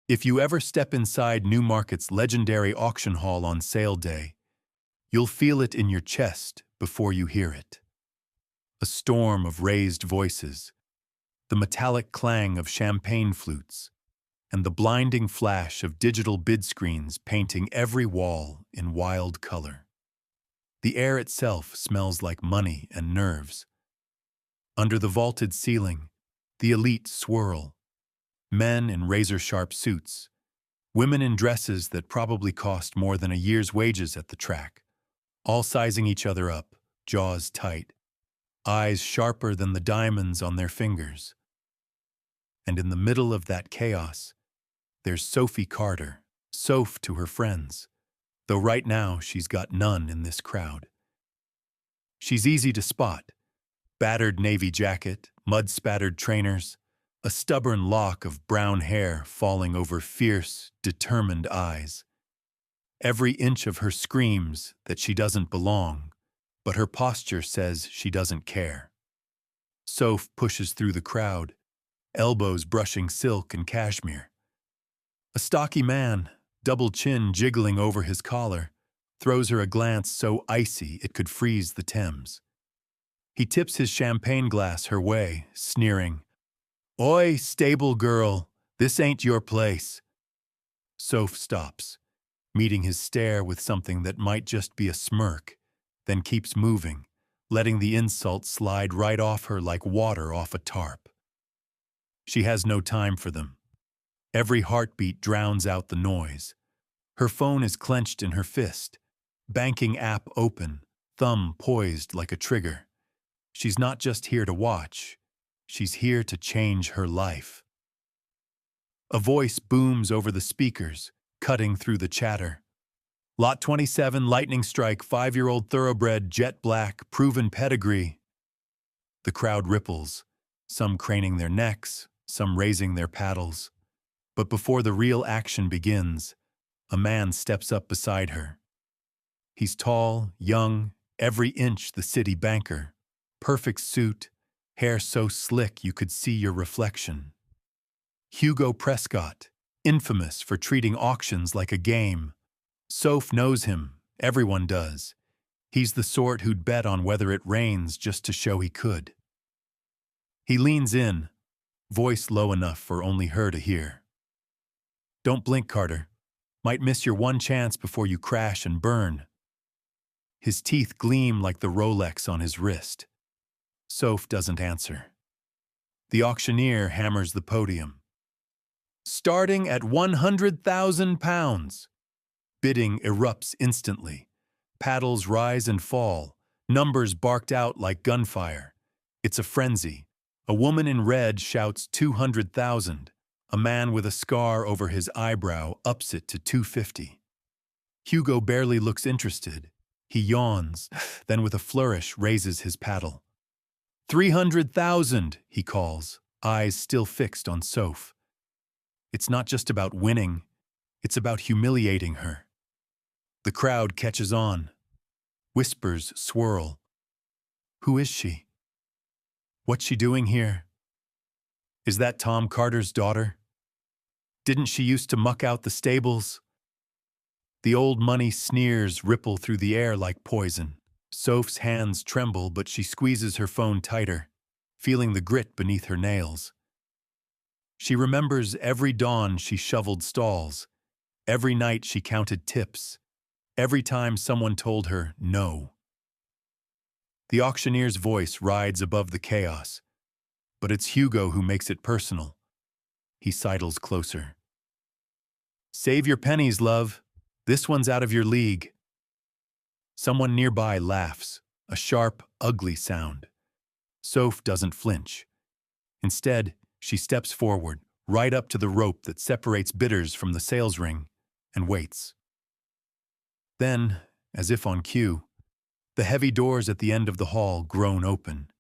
If you ever step inside Newmarket's legendary auction hall on sale day, you'll feel it in your chest before you hear it. A storm of raised voices, the metallic clang of champagne flutes, and the blinding flash of digital bid screens painting every wall in wild color. The air itself smells like money and nerves. Under the vaulted ceiling, the elite swirl. Men in razor-sharp suits, women in dresses that probably cost more than a year's wages at the track, all sizing each other up, jaws tight, eyes sharper than the diamonds on their fingers. And in the middle of that chaos, there's Sophie Carter, Soph to her friends, though right now she's got none in this crowd. She's easy to spot. Battered navy jacket, mud-spattered trainers, a stubborn lock of brown hair falling over fierce, determined eyes. Every inch of her screams that she doesn't belong, but her posture says she doesn't care. Soph pushes through the crowd, elbows brushing silk and cashmere. A stocky man, double chin jiggling over his collar, throws her a glance so icy it could freeze the Thames. He tips his champagne glass her way, sneering, "Oi, stable girl, this ain't your place." Soph stops, meeting his stare with something that might just be a smirk, then keeps moving, letting the insult slide right off her like water off a tarp. She has no time for them. Every heartbeat drowns out the noise. Her phone is clenched in her fist, banking app open, thumb poised like a trigger. She's not just here to watch. She's here to change her life. A voice booms over the speakers, cutting through the chatter. Lot 27, lightning strike, 5-year-old thoroughbred, jet black, proven pedigree. The crowd ripples, some craning their necks, some raising their paddles. But before the real action begins, a man steps up beside her. He's tall, young, every inch the city banker. Perfect suit, hair so slick you could see your reflection. Hugo Prescott, infamous for treating auctions like a game. Soph knows him, everyone does. He's the sort who'd bet on whether it rains just to show he could. He leans in, voice low enough for only her to hear. "Don't blink, Carter. Might miss your one chance before you crash and burn." His teeth gleam like the Rolex on his wrist. Soph doesn't answer. The auctioneer hammers the podium. "Starting at £100,000. Bidding erupts instantly. Paddles rise and fall, numbers barked out like gunfire. It's a frenzy. A woman in red shouts 200,000. A man with a scar over his eyebrow ups it to 250. Hugo barely looks interested. He yawns, then with a flourish raises his paddle. 300,000, he calls, eyes still fixed on Soph. It's not just about winning, it's about humiliating her. The crowd catches on. Whispers swirl. Who is she? What's she doing here? Is that Tom Carter's daughter? Didn't she used to muck out the stables? The old money sneers ripple through the air like poison. Soph's hands tremble, but she squeezes her phone tighter, feeling the grit beneath her nails. She remembers every dawn she shoveled stalls, every night she counted tips, every time someone told her no. The auctioneer's voice rides above the chaos, but it's Hugo who makes it personal. He sidles closer. "Save your pennies, love. This one's out of your league." Someone nearby laughs, a sharp, ugly sound. Soph doesn't flinch. Instead, she steps forward, right up to the rope that separates bidders from the sales ring, and waits. Then, as if on cue, the heavy doors at the end of the hall groan open.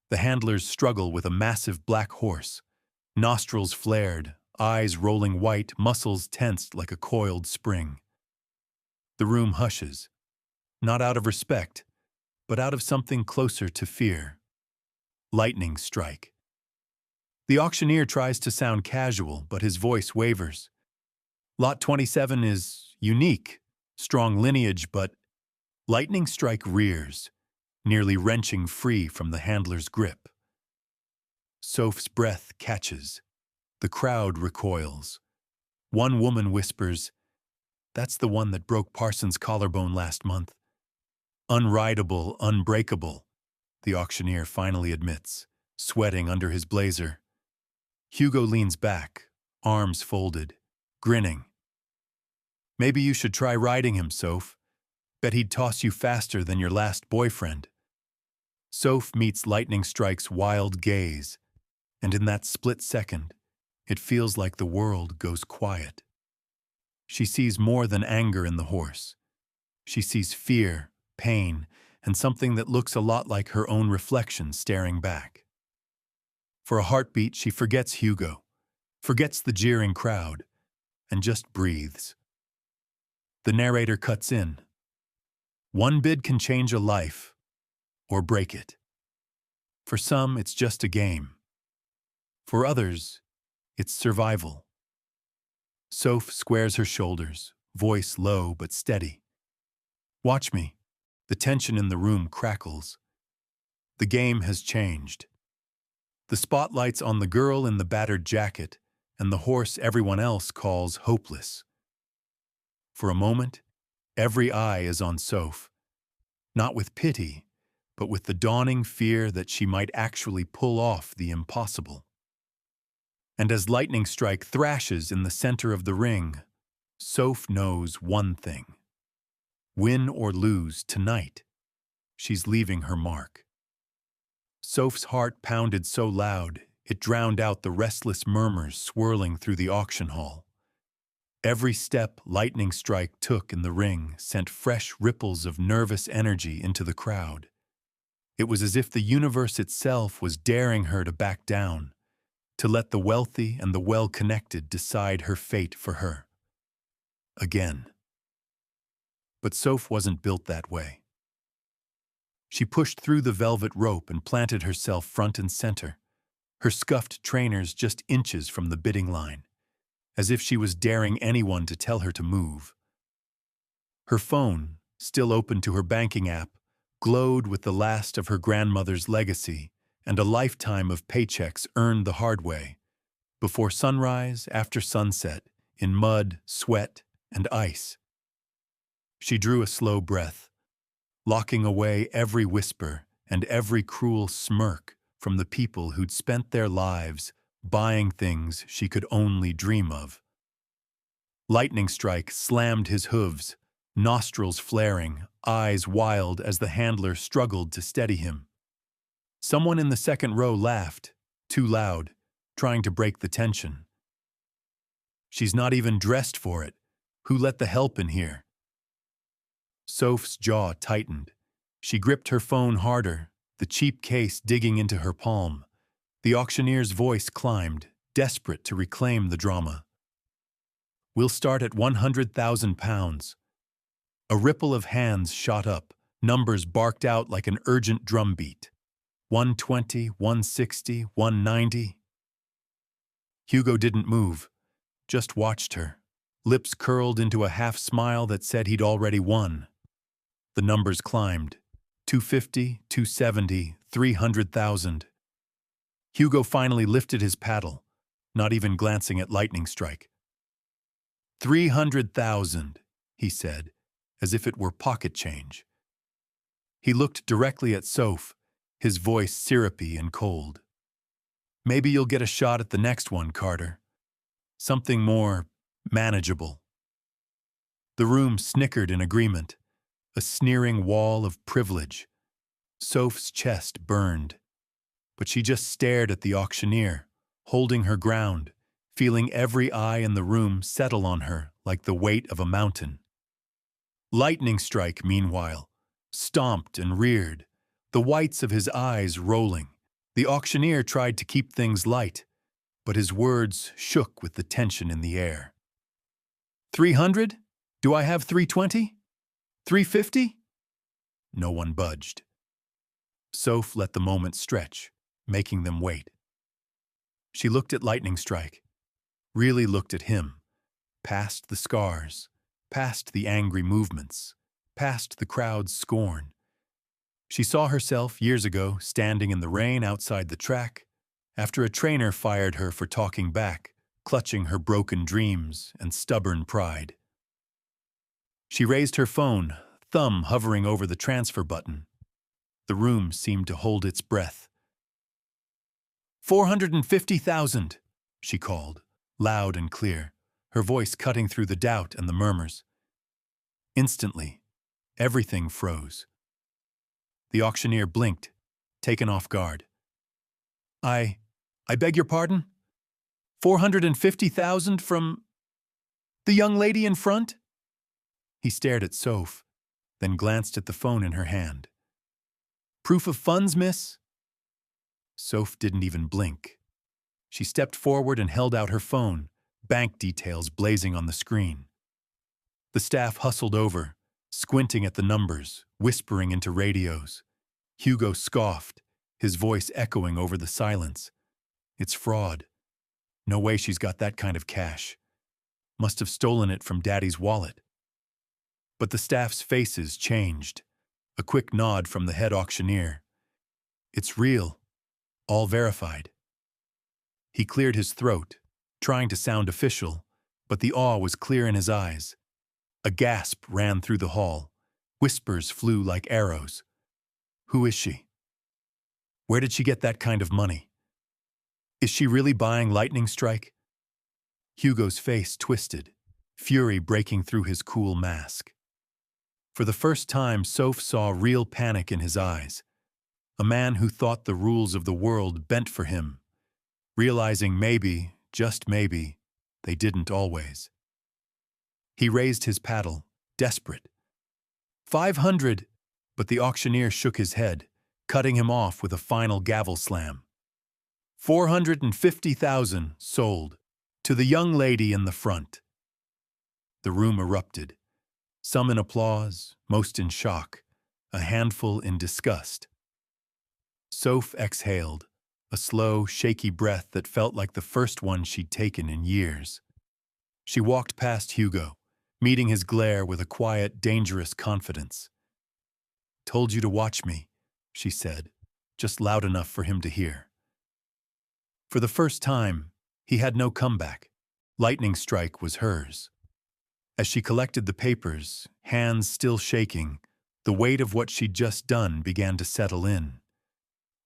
The handlers struggle with a massive black horse, nostrils flared, eyes rolling white, muscles tensed like a coiled spring. The room hushes. Not out of respect, but out of something closer to fear. Lightning strike. The auctioneer tries to sound casual, but his voice wavers. Lot 27 is unique, strong lineage, but lightning strike rears, nearly wrenching free from the handler's grip. Soph's breath catches. The crowd recoils. One woman whispers, "That's the one that broke Parsons' collarbone last month." "Unrideable, unbreakable," the auctioneer finally admits, sweating under his blazer. Hugo leans back, arms folded, grinning. "Maybe you should try riding him, Soph. Bet he'd toss you faster than your last boyfriend." Soph meets Lightning Strike's wild gaze, and in that split second, it feels like the world goes quiet. She sees more than anger in the horse. She sees fear, pain, and something that looks a lot like her own reflection staring back. For a heartbeat, she forgets Hugo, forgets the jeering crowd, and just breathes. The narrator cuts in. One bid can change a life, or break it. For some, it's just a game. For others, it's survival. Soph squares her shoulders, voice low but steady. "Watch me." The tension in the room crackles. The game has changed. The spotlight's on the girl in the battered jacket and the horse everyone else calls hopeless. For a moment, every eye is on Soph, not with pity, but with the dawning fear that she might actually pull off the impossible. And as Lightning Strike thrashes in the center of the ring, Soph knows one thing. Win or lose tonight, she's leaving her mark. Soph's heart pounded so loud, it drowned out the restless murmurs swirling through the auction hall. Every step Lightning Strike took in the ring sent fresh ripples of nervous energy into the crowd. It was as if the universe itself was daring her to back down, to let the wealthy and the well-connected decide her fate for her. Again. But Soph wasn't built that way. She pushed through the velvet rope and planted herself front and center, her scuffed trainers just inches from the bidding line, as if she was daring anyone to tell her to move. Her phone, still open to her banking app, glowed with the last of her grandmother's legacy and a lifetime of paychecks earned the hard way, before sunrise, after sunset, in mud, sweat, and ice. She drew a slow breath, locking away every whisper and every cruel smirk from the people who'd spent their lives buying things she could only dream of. Lightning Strike slammed his hooves, nostrils flaring, eyes wild as the handler struggled to steady him. Someone in the second row laughed, too loud, trying to break the tension. "She's not even dressed for it. Who let the help in here?" Soph's jaw tightened. She gripped her phone harder, the cheap case digging into her palm. The auctioneer's voice climbed, desperate to reclaim the drama. "We'll start at £100,000. A ripple of hands shot up, numbers barked out like an urgent drumbeat. 120, 160, 190. Hugo didn't move, just watched her, lips curled into a half-smile that said he'd already won. The numbers climbed. 250, 270, 300,000. Hugo finally lifted his paddle, not even glancing at Lightning Strike. 300,000, he said, as if it were pocket change. He looked directly at Soph, his voice syrupy and cold. "Maybe you'll get a shot at the next one, Carter. Something more manageable." The room snickered in agreement, a sneering wall of privilege. Soph's chest burned, but she just stared at the auctioneer, holding her ground, feeling every eye in the room settle on her like the weight of a mountain. Lightning Strike, meanwhile, stomped and reared, the whites of his eyes rolling. The auctioneer tried to keep things light, but his words shook with the tension in the air. 300? Do I have 320? 350? No one budged. Soph let the moment stretch, making them wait. She looked at Lightning Strike, really looked at him, past the scars, past the angry movements, past the crowd's scorn. She saw herself years ago standing in the rain outside the track, after a trainer fired her for talking back, clutching her broken dreams and stubborn pride. She raised her phone, thumb hovering over the transfer button. The room seemed to hold its breath. 450,000, she called, loud and clear, her voice cutting through the doubt and the murmurs. Instantly, everything froze. The auctioneer blinked, taken off guard. I beg your pardon? 450,000 from the young lady in front? He stared at Soph, then glanced at the phone in her hand. Proof of funds, miss? Soph didn't even blink. She stepped forward and held out her phone, bank details blazing on the screen. The staff hustled over, squinting at the numbers, whispering into radios. Hugo scoffed, his voice echoing over the silence. It's fraud. No way she's got that kind of cash. Must have stolen it from Daddy's wallet. But the staff's faces changed. A quick nod from the head auctioneer. It's real. All verified. He cleared his throat, trying to sound official, but the awe was clear in his eyes. A gasp ran through the hall. Whispers flew like arrows. Who is she? Where did she get that kind of money? Is she really buying Lightning Strike? Hugo's face twisted, fury breaking through his cool mask. For the first time, Soph saw real panic in his eyes. A man who thought the rules of the world bent for him, realizing maybe, just maybe, they didn't always. He raised his paddle, desperate. 500, but the auctioneer shook his head, cutting him off with a final gavel slam. 450,000 sold, to the young lady in the front. The room erupted, some in applause, most in shock, a handful in disgust. Soph exhaled, a slow, shaky breath that felt like the first one she'd taken in years. She walked past Hugo, meeting his glare with a quiet, dangerous confidence. Told you to watch me, she said, just loud enough for him to hear. For the first time, he had no comeback. Lightning Strike was hers. As she collected the papers, hands still shaking, the weight of what she'd just done began to settle in.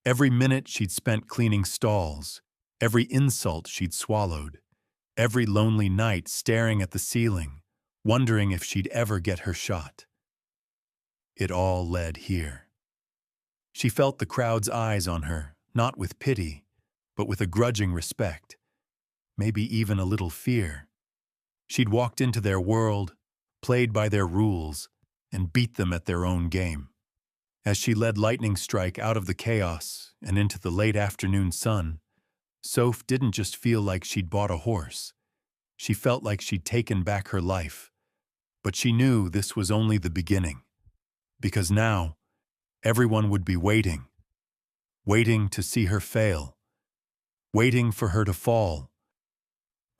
Every minute she'd spent cleaning stalls, every insult she'd swallowed, every lonely night staring at the ceiling, wondering if she'd ever get her shot. It all led here. She felt the crowd's eyes on her, not with pity, but with a grudging respect, maybe even a little fear. She'd walked into their world, played by their rules, and beat them at their own game. As she led Lightning Strike out of the chaos and into the late afternoon sun, Soph didn't just feel like she'd bought a horse. She felt like she'd taken back her life. But she knew this was only the beginning. Because now, everyone would be waiting. Waiting to see her fail. Waiting for her to fall.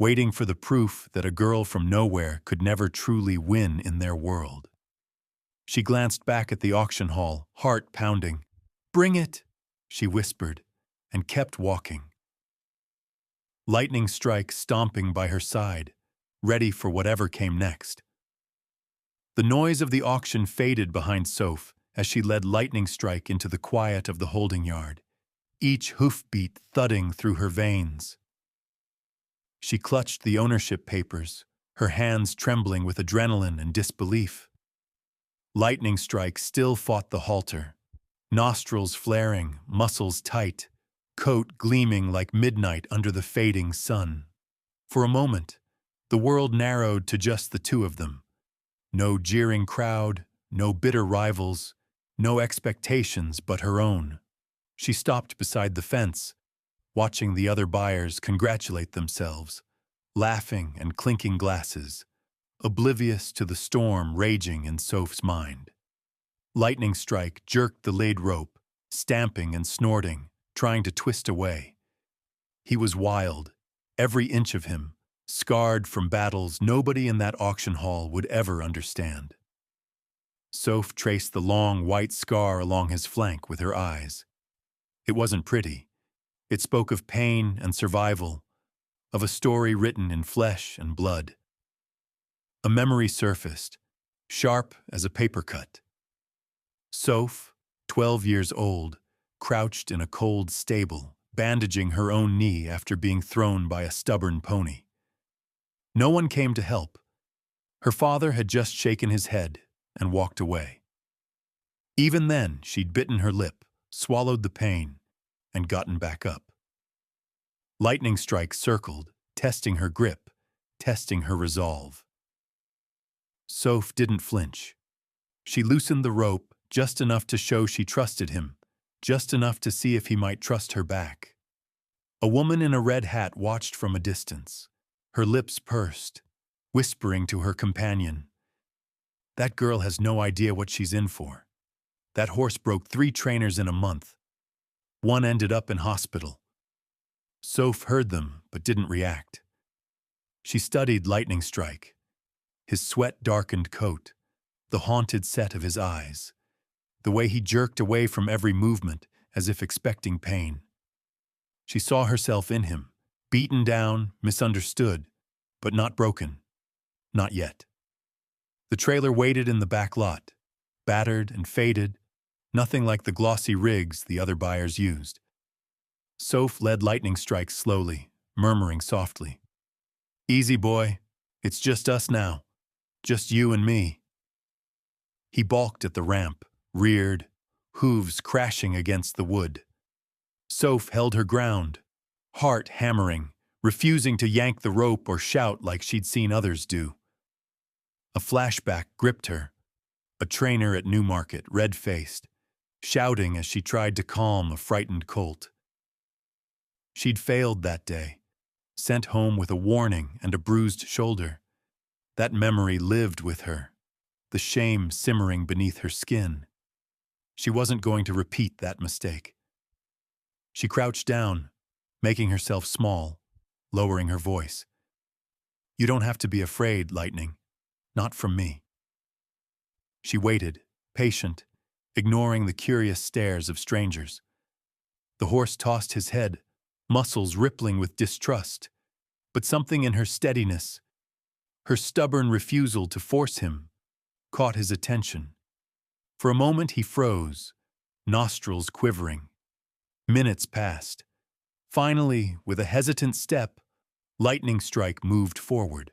Waiting for the proof that a girl from nowhere could never truly win in their world. She glanced back at the auction hall, heart pounding. "Bring it," she whispered, and kept walking. Lightning Strike stomping by her side, ready for whatever came next. The noise of the auction faded behind Soph as she led Lightning Strike into the quiet of the holding yard, each hoofbeat thudding through her veins. She clutched the ownership papers, her hands trembling with adrenaline and disbelief. Lightning Strike still fought the halter, nostrils flaring, muscles tight, coat gleaming like midnight under the fading sun. For a moment, the world narrowed to just the two of them. No jeering crowd, no bitter rivals, no expectations but her own. She stopped beside the fence, watching the other buyers congratulate themselves, laughing and clinking glasses, oblivious to the storm raging in Soph's mind. Lightning Strike jerked the laid rope, stamping and snorting, trying to twist away. He was wild, every inch of him, scarred from battles nobody in that auction hall would ever understand. Soph traced the long white scar along his flank with her eyes. It wasn't pretty. It spoke of pain and survival, of a story written in flesh and blood. A memory surfaced, sharp as a paper cut. Soph, 12 years old, crouched in a cold stable, bandaging her own knee after being thrown by a stubborn pony. No one came to help. Her father had just shaken his head and walked away. Even then, she'd bitten her lip, swallowed the pain, and gotten back up. Lightning strikes circled, testing her grip, testing her resolve. Soph didn't flinch. She loosened the rope just enough to show she trusted him, just enough to see if he might trust her back. A woman in a red hat watched from a distance, her lips pursed, whispering to her companion, "That girl has no idea what she's in for. That horse broke 3 trainers in a month. One ended up in hospital." Soph heard them, but didn't react. She studied Lightning Strike, his sweat-darkened coat, the haunted set of his eyes, the way he jerked away from every movement as if expecting pain. She saw herself in him, beaten down, misunderstood, but not broken. Not yet. The trailer waited in the back lot, battered and faded, nothing like the glossy rigs the other buyers used. Soph led Lightning Strike slowly, murmuring softly, "Easy, boy. It's just us now. Just you and me." He balked at the ramp, reared, hooves crashing against the wood. Soph held her ground, heart hammering, refusing to yank the rope or shout like she'd seen others do. A flashback gripped her, a trainer at Newmarket, red-faced, shouting as she tried to calm a frightened colt. She'd failed that day, sent home with a warning and a bruised shoulder. That memory lived with her, the shame simmering beneath her skin. She wasn't going to repeat that mistake. She crouched down, making herself small, lowering her voice. "You don't have to be afraid, Lightning. Not from me." She waited, patient, ignoring the curious stares of strangers. The horse tossed his head, muscles rippling with distrust, but something in her steadiness, her stubborn refusal to force him, caught his attention. For a moment he froze, nostrils quivering. Minutes passed. Finally, with a hesitant step, Lightning Strike moved forward.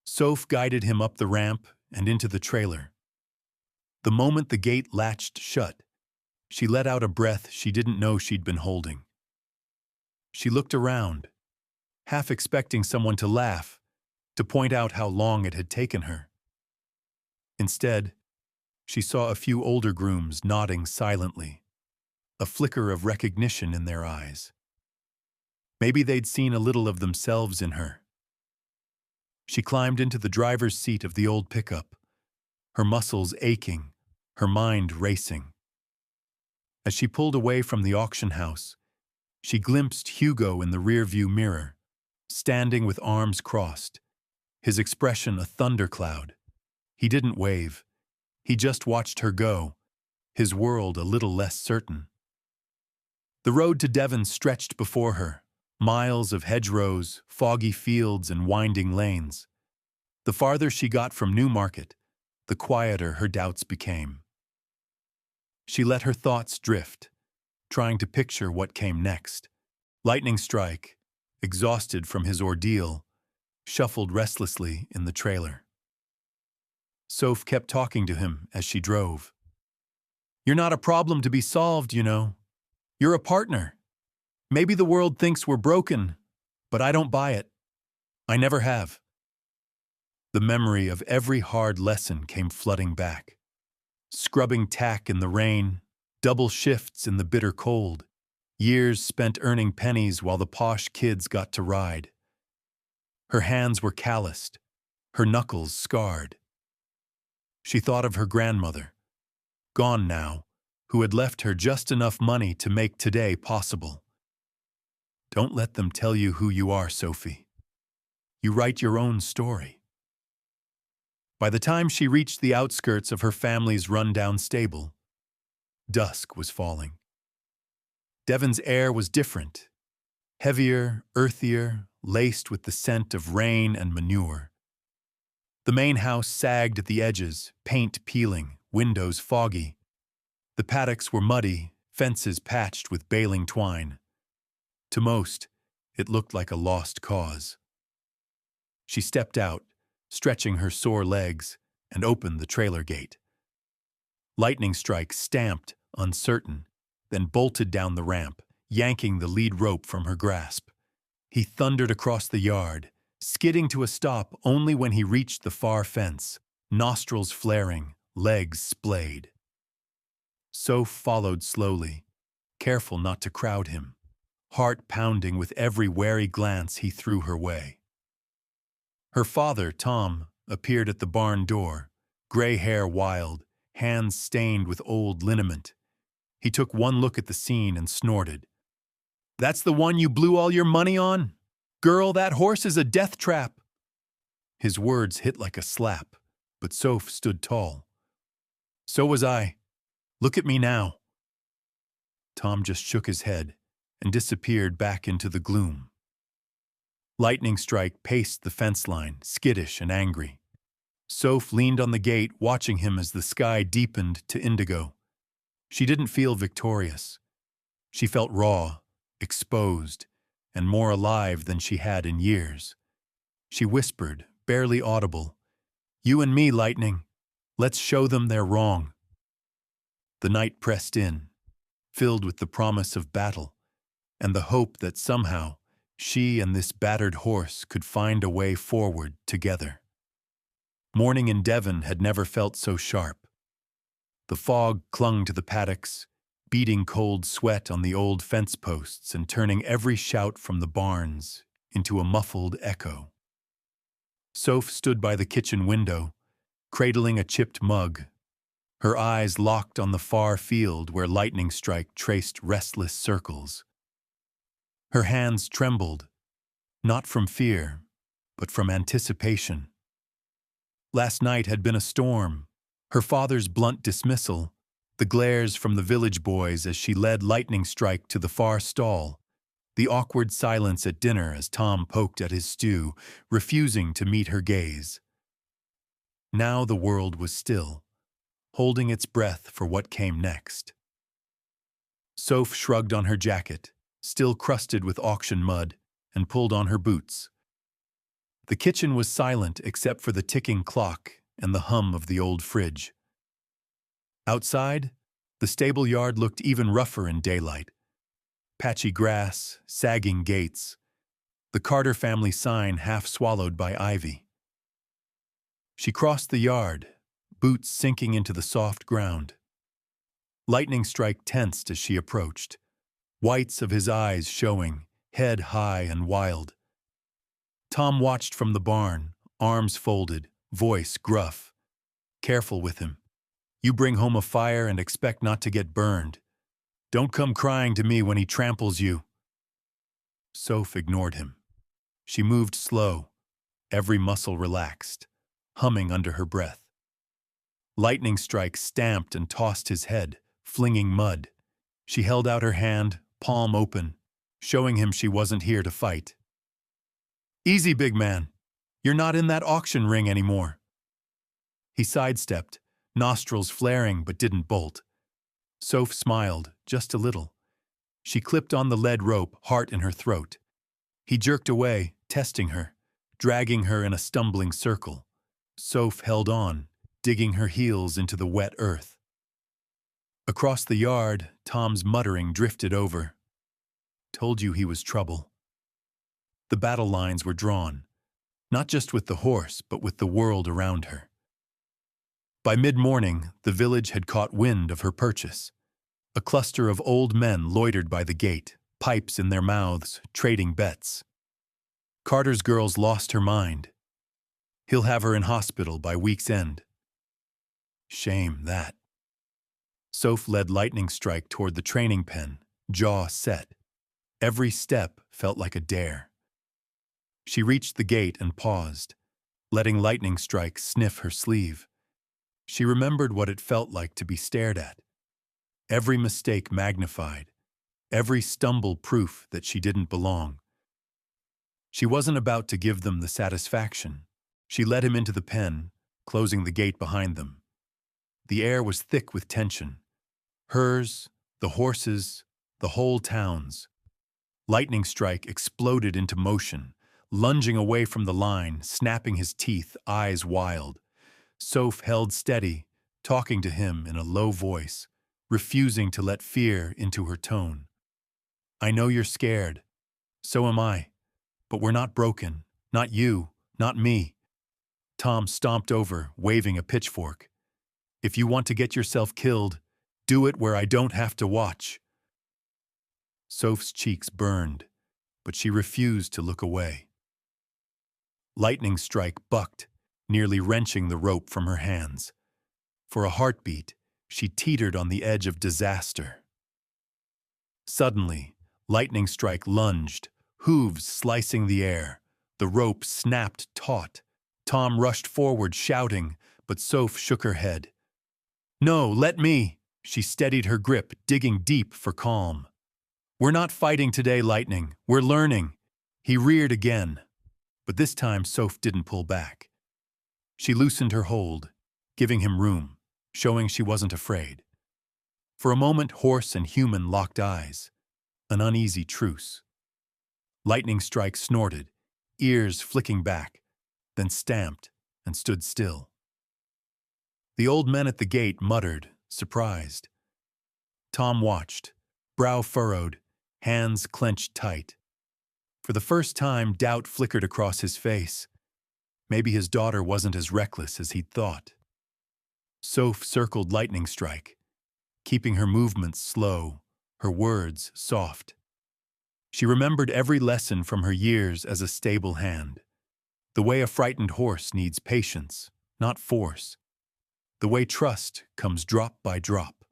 Soph guided him up the ramp and into the trailer. The moment the gate latched shut, she let out a breath she didn't know she'd been holding. She looked around, half expecting someone to laugh, to point out how long it had taken her. Instead, she saw a few older grooms nodding silently, a flicker of recognition in their eyes. Maybe they'd seen a little of themselves in her. She climbed into the driver's seat of the old pickup, her muscles aching, her mind racing. As she pulled away from the auction house, she glimpsed Hugo in the rearview mirror, standing with arms crossed, his expression a thundercloud. He didn't wave. He just watched her go, his world a little less certain. The road to Devon stretched before her, miles of hedgerows, foggy fields, and winding lanes. The farther she got from Newmarket, the quieter her doubts became. She let her thoughts drift, trying to picture what came next. Lightning Strike, exhausted from his ordeal, shuffled restlessly in the trailer. Soph kept talking to him as she drove. "You're not a problem to be solved, you know. You're a partner. Maybe the world thinks we're broken, but I don't buy it. I never have." The memory of every hard lesson came flooding back. Scrubbing tack in the rain, double shifts in the bitter cold, years spent earning pennies while the posh kids got to ride. Her hands were calloused, her knuckles scarred. She thought of her grandmother, gone now, who had left her just enough money to make today possible. Don't let them tell you who you are, Sophie. You write your own story. By the time she reached the outskirts of her family's rundown stable, dusk was falling. Devon's air was different, heavier, earthier, laced with the scent of rain and manure. The main house sagged at the edges, paint peeling, windows foggy. The paddocks were muddy, fences patched with baling twine. To most, it looked like a lost cause. She stepped out, stretching her sore legs, and opened the trailer gate. Lightning Strike stamped, uncertain, then bolted down the ramp, yanking the lead rope from her grasp. He thundered across the yard, skidding to a stop only when he reached the far fence, nostrils flaring, legs splayed. Soph followed slowly, careful not to crowd him, heart pounding with every wary glance he threw her way. Her father, Tom, appeared at the barn door, gray hair wild, hands stained with old liniment. He took one look at the scene and snorted. "That's the one you blew all your money on? Girl, that horse is a death trap." His words hit like a slap, but Soph stood tall. "So was I. Look at me now." Tom just shook his head and disappeared back into the gloom. Lightning Strike paced the fence line, skittish and angry. Soph leaned on the gate, watching him as the sky deepened to indigo. She didn't feel victorious. She felt raw, exposed, and more alive than she had in years. She whispered, barely audible, "You and me, Lightning. Let's show them they're wrong." The night pressed in, filled with the promise of battle, and the hope that somehow she and this battered horse could find a way forward together. Morning in Devon had never felt so sharp. The fog clung to the paddocks, beating cold sweat on the old fence posts and turning every shout from the barns into a muffled echo. Soph stood by the kitchen window, cradling a chipped mug, her eyes locked on the far field where Lightning Strike traced restless circles. Her hands trembled, not from fear, but from anticipation. Last night had been a storm, her father's blunt dismissal, the glares from the village boys as she led Lightning Strike to the far stall, the awkward silence at dinner as Tom poked at his stew, refusing to meet her gaze. Now the world was still, holding its breath for what came next. Soph shrugged on her jacket, still crusted with auction mud, and pulled on her boots. The kitchen was silent except for the ticking clock and the hum of the old fridge. Outside, the stable yard looked even rougher in daylight. Patchy grass, sagging gates, the Carter family sign half swallowed by ivy. She crossed the yard, boots sinking into the soft ground. Lightning Strike tensed as she approached, whites of his eyes showing, head high and wild. Tom watched from the barn, arms folded, voice gruff. "Careful with him. You bring home a fire and expect not to get burned. Don't come crying to me when he tramples you." Soph ignored him. She moved slow, every muscle relaxed, humming under her breath. Lightning Strike stamped and tossed his head, flinging mud. She held out her hand, palm open, showing him she wasn't here to fight. "Easy, big man. You're not in that auction ring anymore." He sidestepped, nostrils flaring but didn't bolt. Soph smiled, just a little. She clipped on the lead rope, heart in her throat. He jerked away, testing her, dragging her in a stumbling circle. Soph held on, digging her heels into the wet earth. Across the yard, Tom's muttering drifted over. "Told you he was trouble." The battle lines were drawn, not just with the horse, but with the world around her. By mid-morning, the village had caught wind of her purchase. A cluster of old men loitered by the gate, pipes in their mouths, trading bets. Carter's girl's lost her mind. He'll have her in hospital by week's end. Shame, that. Soph led Lightning Strike toward the training pen, jaw set. Every step felt like a dare. She reached the gate and paused, letting lightning strike sniff her sleeve. She remembered what it felt like to be stared at. Every mistake magnified, every stumble proof that she didn't belong. She wasn't about to give them the satisfaction. She led him into the pen, closing the gate behind them. The air was thick with tension. Hers, the horses, the whole town's. Lightning Strike exploded into motion, lunging away from the line, snapping his teeth, eyes wild. Soph held steady, talking to him in a low voice, refusing to let fear into her tone. I know you're scared. So am I. But we're not broken. Not you. Not me. Tom stomped over, waving a pitchfork. If you want to get yourself killed, do it where I don't have to watch. Soph's cheeks burned, but she refused to look away. Lightning Strike bucked, nearly wrenching the rope from her hands. For a heartbeat, she teetered on the edge of disaster. Suddenly, Lightning Strike lunged, hooves slicing the air. The rope snapped taut. Tom rushed forward, shouting, but Soph shook her head. No, let me! She steadied her grip, digging deep for calm. We're not fighting today, Lightning. We're learning. He reared again. But this time, Soph didn't pull back. She loosened her hold, giving him room, showing she wasn't afraid. For a moment, horse and human locked eyes. An uneasy truce. Lightning Strike snorted, ears flicking back, then stamped and stood still. The old men at the gate muttered, surprised. Tom watched, brow furrowed, hands clenched tight. For the first time, doubt flickered across his face. Maybe his daughter wasn't as reckless as he'd thought. Soph circled Lightning Strike, keeping her movements slow, her words soft. She remembered every lesson from her years as a stable hand. The way a frightened horse needs patience, not force. The way trust comes drop by drop.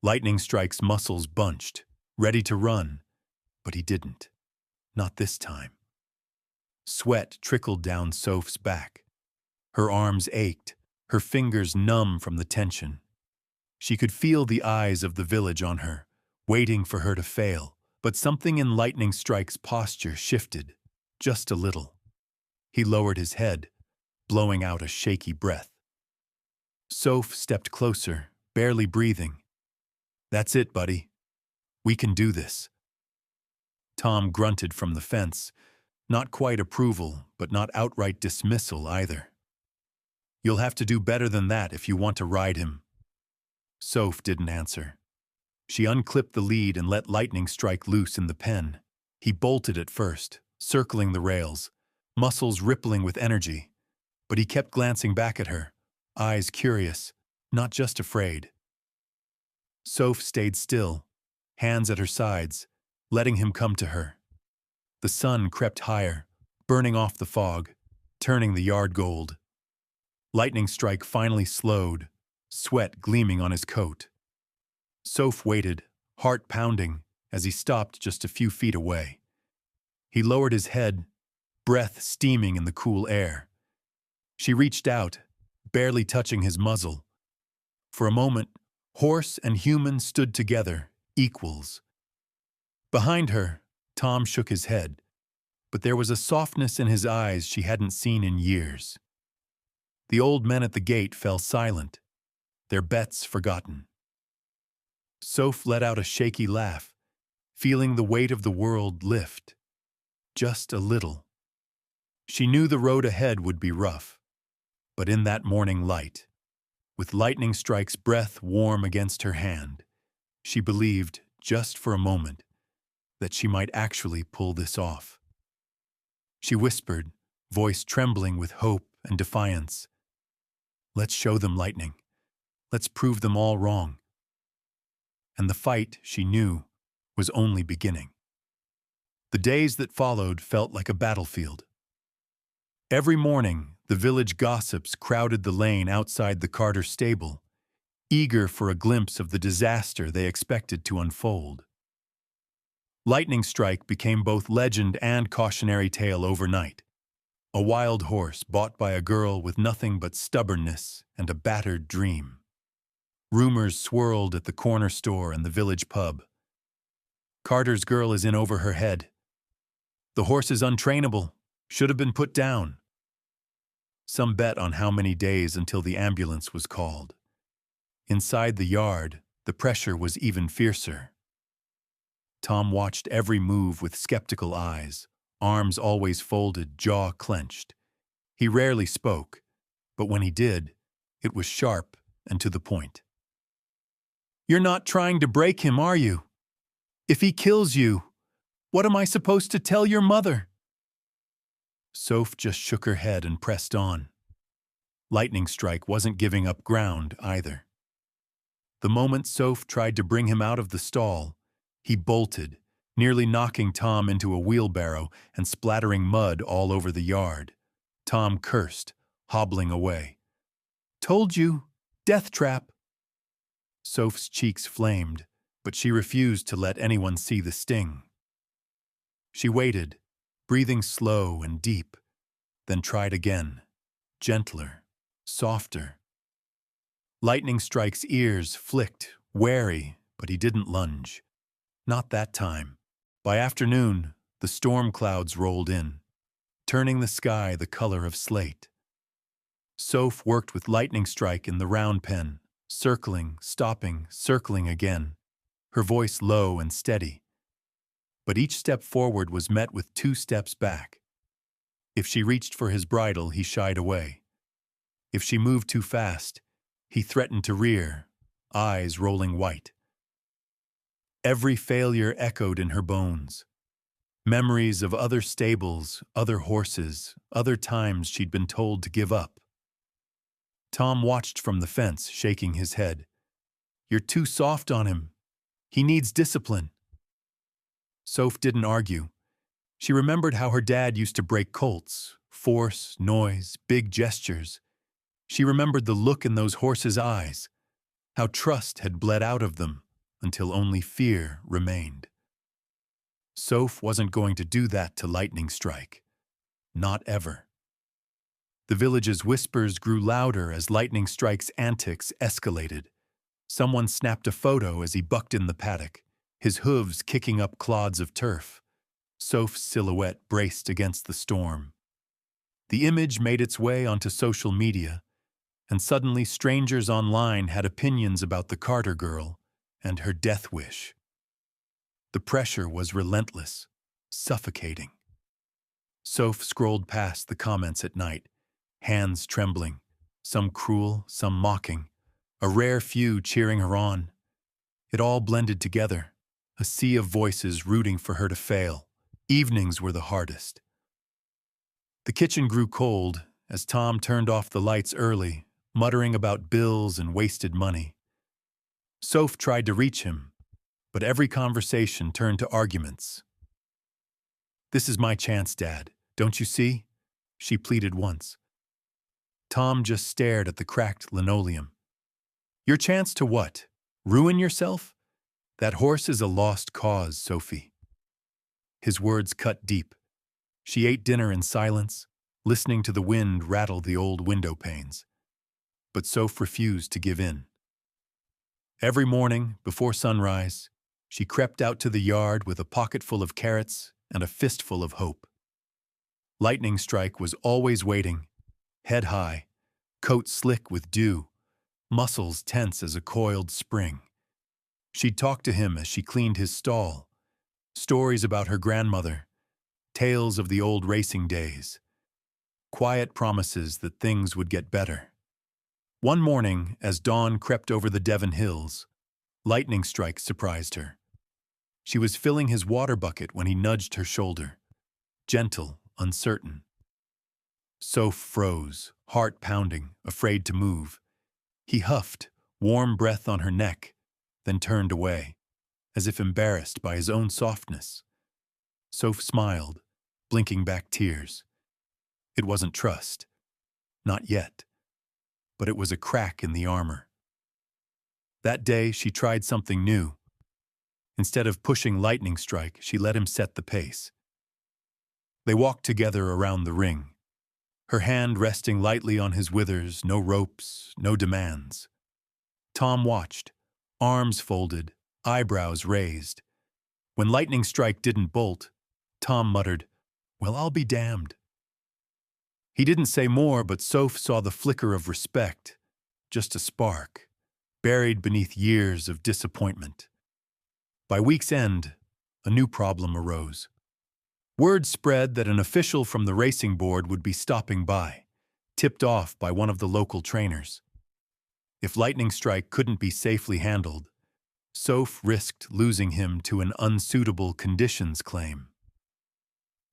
Lightning Strike's muscles bunched, ready to run, but he didn't. Not this time. Sweat trickled down Soph's back. Her arms ached, her fingers numb from the tension. She could feel the eyes of the village on her, waiting for her to fail, but something in Lightning Strike's posture shifted, just a little. He lowered his head, blowing out a shaky breath. Soph stepped closer, barely breathing. That's it, buddy. We can do this. Tom grunted from the fence, not quite approval, but not outright dismissal either. You'll have to do better than that if you want to ride him. Soph didn't answer. She unclipped the lead and let Lightning Strike loose in the pen. He bolted at first, circling the rails, muscles rippling with energy. But he kept glancing back at her, eyes curious, not just afraid. Soph stayed still, hands at her sides, letting him come to her. The sun crept higher, burning off the fog, turning the yard gold. Lightning Strike finally slowed, sweat gleaming on his coat. Soph waited, heart pounding, as he stopped just a few feet away. He lowered his head, breath steaming in the cool air. She reached out, barely touching his muzzle. For a moment, horse and human stood together, equals. Behind her, Tom shook his head, but there was a softness in his eyes she hadn't seen in years. The old men at the gate fell silent, their bets forgotten. Soph let out a shaky laugh, feeling the weight of the world lift. Just a little. She knew the road ahead would be rough, but in that morning light, with Lightning Strike's breath warm against her hand, she believed, just for a moment, that she might actually pull this off. She whispered, voice trembling with hope and defiance, "Let's show them, Lightning. Let's prove them all wrong." And the fight, she knew, was only beginning. The days that followed felt like a battlefield. Every morning, the village gossips crowded the lane outside the Carter stable, eager for a glimpse of the disaster they expected to unfold. Lightning Strike became both legend and cautionary tale overnight. A wild horse bought by a girl with nothing but stubbornness and a battered dream. Rumors swirled at the corner store and the village pub. Carter's girl is in over her head. The horse is untrainable, should have been put down. Some bet on how many days until the ambulance was called. Inside the yard, the pressure was even fiercer. Tom watched every move with skeptical eyes, arms always folded, jaw clenched. He rarely spoke, but when he did, it was sharp and to the point. "You're not trying to break him, are you? If he kills you, what am I supposed to tell your mother?" Soph just shook her head and pressed on. Lightning Strike wasn't giving up ground either. The moment Soph tried to bring him out of the stall, he bolted, nearly knocking Tom into a wheelbarrow and splattering mud all over the yard. Tom cursed, hobbling away. "Told you, death trap." Soph's cheeks flamed, but she refused to let anyone see the sting. She waited, breathing slow and deep, then tried again, gentler, softer. Lightning Strike's ears flicked, wary, but he didn't lunge. Not that time. By afternoon, the storm clouds rolled in, turning the sky the color of slate. Soph worked with Lightning Strike in the round pen, circling, stopping, circling again, her voice low and steady. But each step forward was met with 2 steps back. If she reached for his bridle, he shied away. If she moved too fast, he threatened to rear, eyes rolling white. Every failure echoed in her bones. Memories of other stables, other horses, other times she'd been told to give up. Tom watched from the fence, shaking his head. "You're too soft on him. He needs discipline." Soph didn't argue. She remembered how her dad used to break colts, force, noise, big gestures. She remembered the look in those horses' eyes, how trust had bled out of them until only fear remained. Soph wasn't going to do that to Lightning Strike. Not ever. The village's whispers grew louder as Lightning Strike's antics escalated. Someone snapped a photo as he bucked in the paddock, his hooves kicking up clods of turf. Soph's silhouette braced against the storm. The image made its way onto social media, and suddenly strangers online had opinions about the Carter girl and her death wish. The pressure was relentless, suffocating. Soph scrolled past the comments at night, hands trembling, some cruel, some mocking, a rare few cheering her on. It all blended together, a sea of voices rooting for her to fail. Evenings were the hardest. The kitchen grew cold as Tom turned off the lights early, muttering about bills and wasted money. Soph tried to reach him, but every conversation turned to arguments. "This is my chance, Dad. Don't you see?" she pleaded once. Tom just stared at the cracked linoleum. "Your chance to what? Ruin yourself? That horse is a lost cause, Sophie." His words cut deep. She ate dinner in silence, listening to the wind rattle the old window panes. But Soph refused to give in. Every morning, before sunrise, she crept out to the yard with a pocketful of carrots and a fistful of hope. Lightning Strike was always waiting, head high, coat slick with dew, muscles tense as a coiled spring. She'd talk to him as she cleaned his stall, stories about her grandmother, tales of the old racing days, quiet promises that things would get better. One morning, as dawn crept over the Devon hills, Lightning Strike surprised her. She was filling his water bucket when he nudged her shoulder, gentle, uncertain. Soph froze, heart pounding, afraid to move. He huffed, warm breath on her neck, then turned away, as if embarrassed by his own softness. Soph smiled, blinking back tears. It wasn't trust. Not yet. But it was a crack in the armor. That day, she tried something new. Instead of pushing Lightning Strike, she let him set the pace. They walked together around the ring, her hand resting lightly on his withers, no ropes, no demands. Tom watched, arms folded, eyebrows raised. When Lightning Strike didn't bolt, Tom muttered, "Well, I'll be damned." He didn't say more, but Soph saw the flicker of respect, just a spark, buried beneath years of disappointment. By week's end, a new problem arose. Word spread that an official from the racing board would be stopping by, tipped off by one of the local trainers. If Lightning Strike couldn't be safely handled, Soph risked losing him to an unsuitable conditions claim.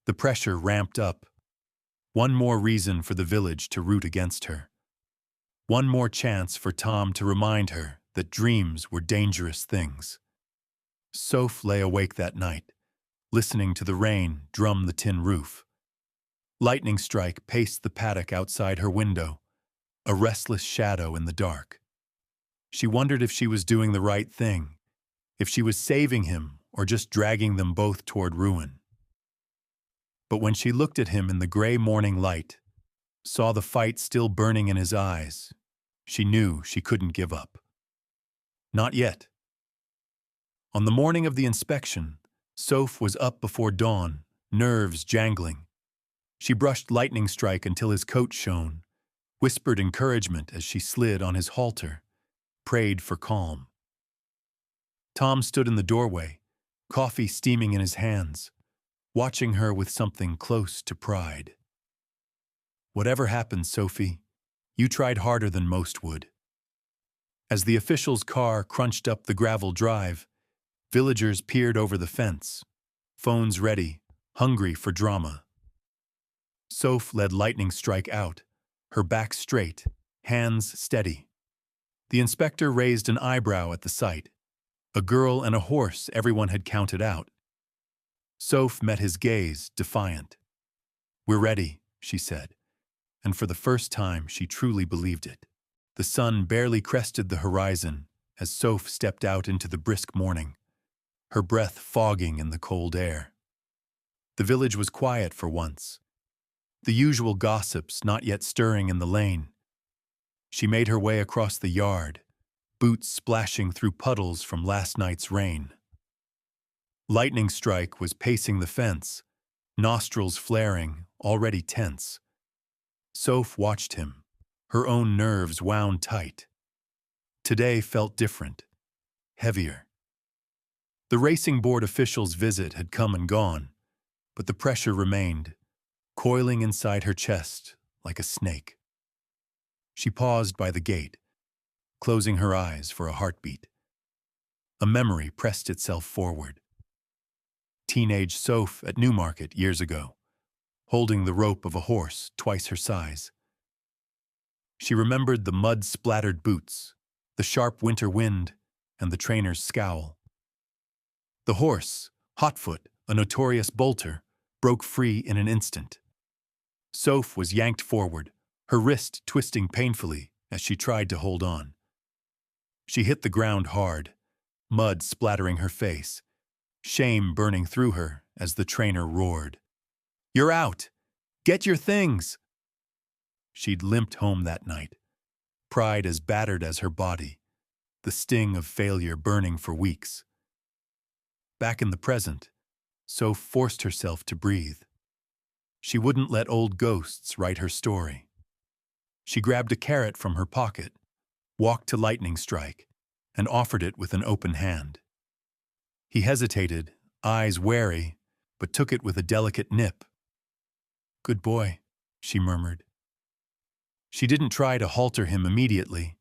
The pressure ramped up. One more reason for the village to root against her. One more chance for Tom to remind her that dreams were dangerous things. Soph lay awake that night, listening to the rain drum the tin roof. Lightning Strike paced the paddock outside her window, a restless shadow in the dark. She wondered if she was doing the right thing, if she was saving him or just dragging them both toward ruin. But when she looked at him in the gray morning light, saw the fight still burning in his eyes, she knew she couldn't give up. Not yet. On the morning of the inspection, Soph was up before dawn, nerves jangling. She brushed Lightning Strike until his coat shone, whispered encouragement as she slid on his halter, prayed for calm. Tom stood in the doorway, coffee steaming in his hands, watching her with something close to pride. "Whatever happened, Sophie, you tried harder than most would." As the official's car crunched up the gravel drive, villagers peered over the fence, phones ready, hungry for drama. Soph led Lightning Strike out, her back straight, hands steady. The inspector raised an eyebrow at the sight. A girl and a horse everyone had counted out. Soph met his gaze, defiant. "We're ready," she said, and for the first time she truly believed it. The sun barely crested the horizon as Soph stepped out into the brisk morning, her breath fogging in the cold air. The village was quiet for once, the usual gossips not yet stirring in the lane. She made her way across the yard, boots splashing through puddles from last night's rain. Lightning Strike was pacing the fence, nostrils flaring, already tense. Soph watched him, her own nerves wound tight. Today felt different, heavier. The racing board official's visit had come and gone, but the pressure remained, coiling inside her chest like a snake. She paused by the gate, closing her eyes for a heartbeat. A memory pressed itself forward. Teenage Soph at Newmarket years ago, holding the rope of a horse twice her size. She remembered the mud-splattered boots, the sharp winter wind, and the trainer's scowl. The horse, Hotfoot, a notorious bolter, broke free in an instant. Soph was yanked forward, her wrist twisting painfully as she tried to hold on. She hit the ground hard, mud splattering her face, shame burning through her as the trainer roared. "You're out! Get your things!" She'd limped home that night, pride as battered as her body, the sting of failure burning for weeks. Back in the present, Soph forced herself to breathe. She wouldn't let old ghosts write her story. She grabbed a carrot from her pocket, walked to Lightning Strike, and offered it with an open hand. He hesitated, eyes wary, but took it with a delicate nip. "Good boy," she murmured. She didn't try to halter him immediately.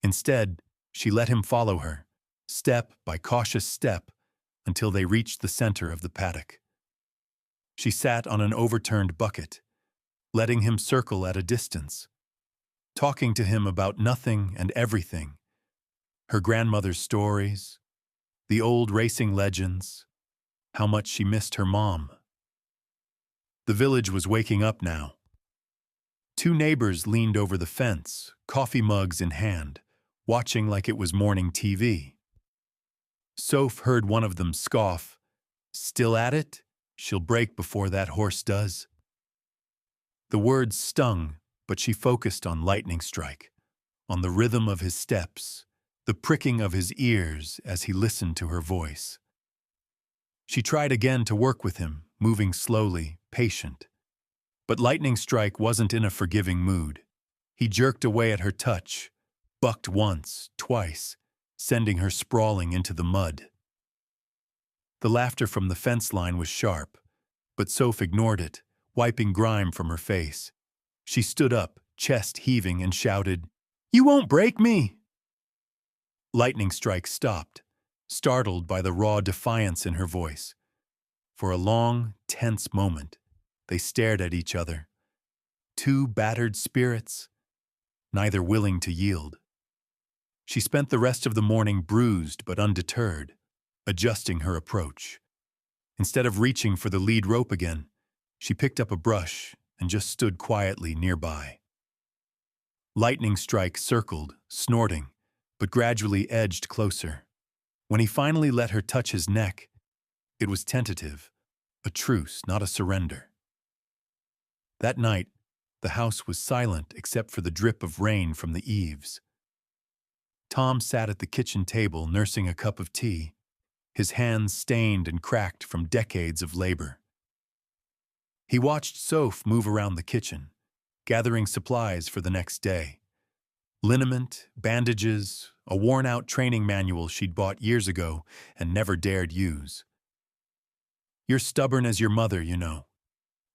Instead, she let him follow her, step by cautious step, until they reached the center of the paddock. She sat on an overturned bucket, letting him circle at a distance, talking to him about nothing and everything, her grandmother's stories, the old racing legends, how much she missed her mom. The village was waking up now. Two neighbors leaned over the fence, coffee mugs in hand, watching like it was morning TV. Soph heard one of them scoff, "Still at it? She'll break before that horse does." The words stung, but she focused on Lightning Strike, on the rhythm of his steps, the pricking of his ears as he listened to her voice. She tried again to work with him, moving slowly, patient. But Lightning Strike wasn't in a forgiving mood. He jerked away at her touch, bucked once, twice, sending her sprawling into the mud. The laughter from the fence line was sharp, but Soph ignored it, wiping grime from her face. She stood up, chest heaving, and shouted, "You won't break me!" Lightning Strike stopped, startled by the raw defiance in her voice. For a long, tense moment, they stared at each other. Two battered spirits, neither willing to yield. She spent the rest of the morning bruised but undeterred, adjusting her approach. Instead of reaching for the lead rope again, she picked up a brush and just stood quietly nearby. Lightning Strike circled, snorting, but gradually edged closer. When he finally let her touch his neck, it was tentative, a truce, not a surrender. That night, the house was silent except for the drip of rain from the eaves. Tom sat at the kitchen table nursing a cup of tea, his hands stained and cracked from decades of labor. He watched Soph move around the kitchen, gathering supplies for the next day. Liniment, bandages, a worn-out training manual she'd bought years ago and never dared use. "You're stubborn as your mother, you know,"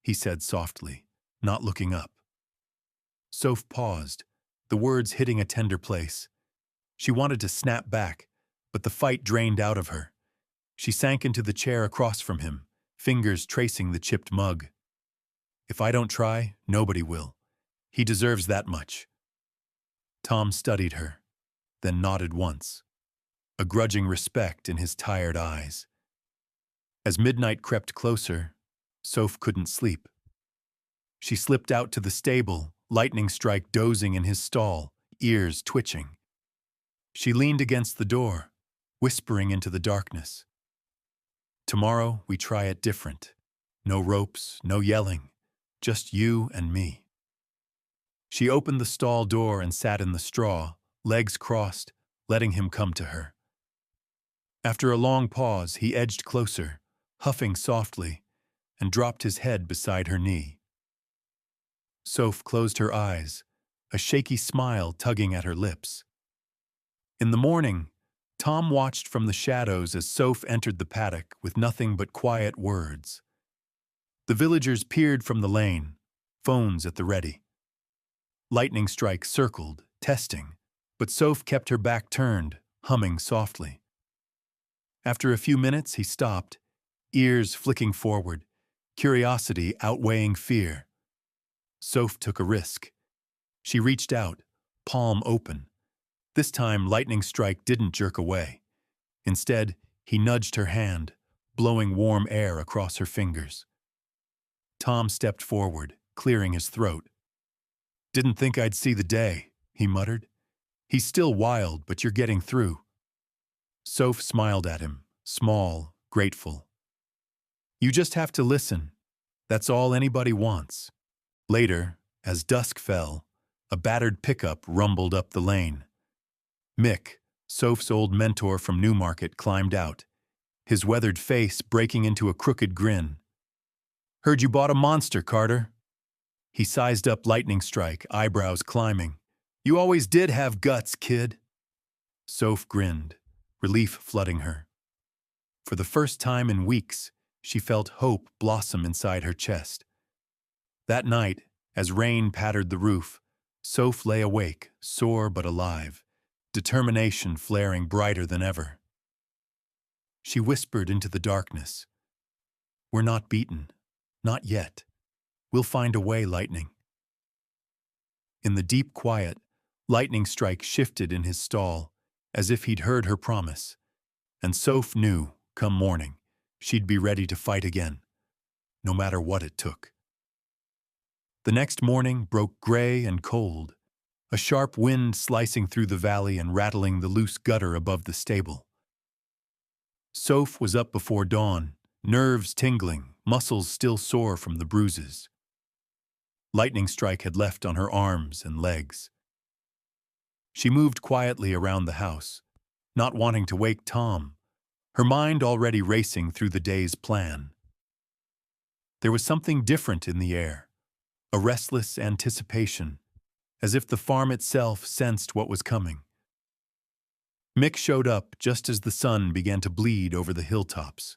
he said softly, not looking up. Soph paused, the words hitting a tender place. She wanted to snap back, but the fight drained out of her. She sank into the chair across from him, fingers tracing the chipped mug. "If I don't try, nobody will. He deserves that much." Tom studied her, then nodded once, a grudging respect in his tired eyes. As midnight crept closer, Soph couldn't sleep. She slipped out to the stable, Lightning Strike dozing in his stall, ears twitching. She leaned against the door, whispering into the darkness. "Tomorrow we try it different. No ropes, no yelling, just you and me." She opened the stall door and sat in the straw, legs crossed, letting him come to her. After a long pause, he edged closer, huffing softly, and dropped his head beside her knee. Soph closed her eyes, a shaky smile tugging at her lips. In the morning, Tom watched from the shadows as Soph entered the paddock with nothing but quiet words. The villagers peered from the lane, phones at the ready. Lightning Strike circled, testing, but Soph kept her back turned, humming softly. After a few minutes, he stopped, ears flicking forward, curiosity outweighing fear. Soph took a risk. She reached out, palm open. This time, Lightning Strike didn't jerk away. Instead, he nudged her hand, blowing warm air across her fingers. Tom stepped forward, clearing his throat. "Didn't think I'd see the day," he muttered. "He's still wild, but you're getting through." Soph smiled at him, small, grateful. "You just have to listen. That's all anybody wants." Later, as dusk fell, a battered pickup rumbled up the lane. Mick, Soph's old mentor from Newmarket, climbed out, his weathered face breaking into a crooked grin. "Heard you bought a monster, Carter." He sized up Lightning Strike, eyebrows climbing. "You always did have guts, kid." Soph grinned, relief flooding her. For the first time in weeks, she felt hope blossom inside her chest. That night, as rain pattered the roof, Soph lay awake, sore but alive, determination flaring brighter than ever. She whispered into the darkness, "We're not beaten. Not yet. We'll find a way, Lightning." In the deep quiet, Lightning Strike shifted in his stall, as if he'd heard her promise. And Soph knew, come morning, she'd be ready to fight again, no matter what it took. The next morning broke gray and cold, a sharp wind slicing through the valley and rattling the loose gutter above the stable. Soph was up before dawn, nerves tingling, muscles still sore from the bruises. Lightning strike had left on her arms and legs. She moved quietly around the house, not wanting to wake Tom, her mind already racing through the day's plan. There was something different in the air, a restless anticipation, as if the farm itself sensed what was coming. Mick showed up just as the sun began to bleed over the hilltops.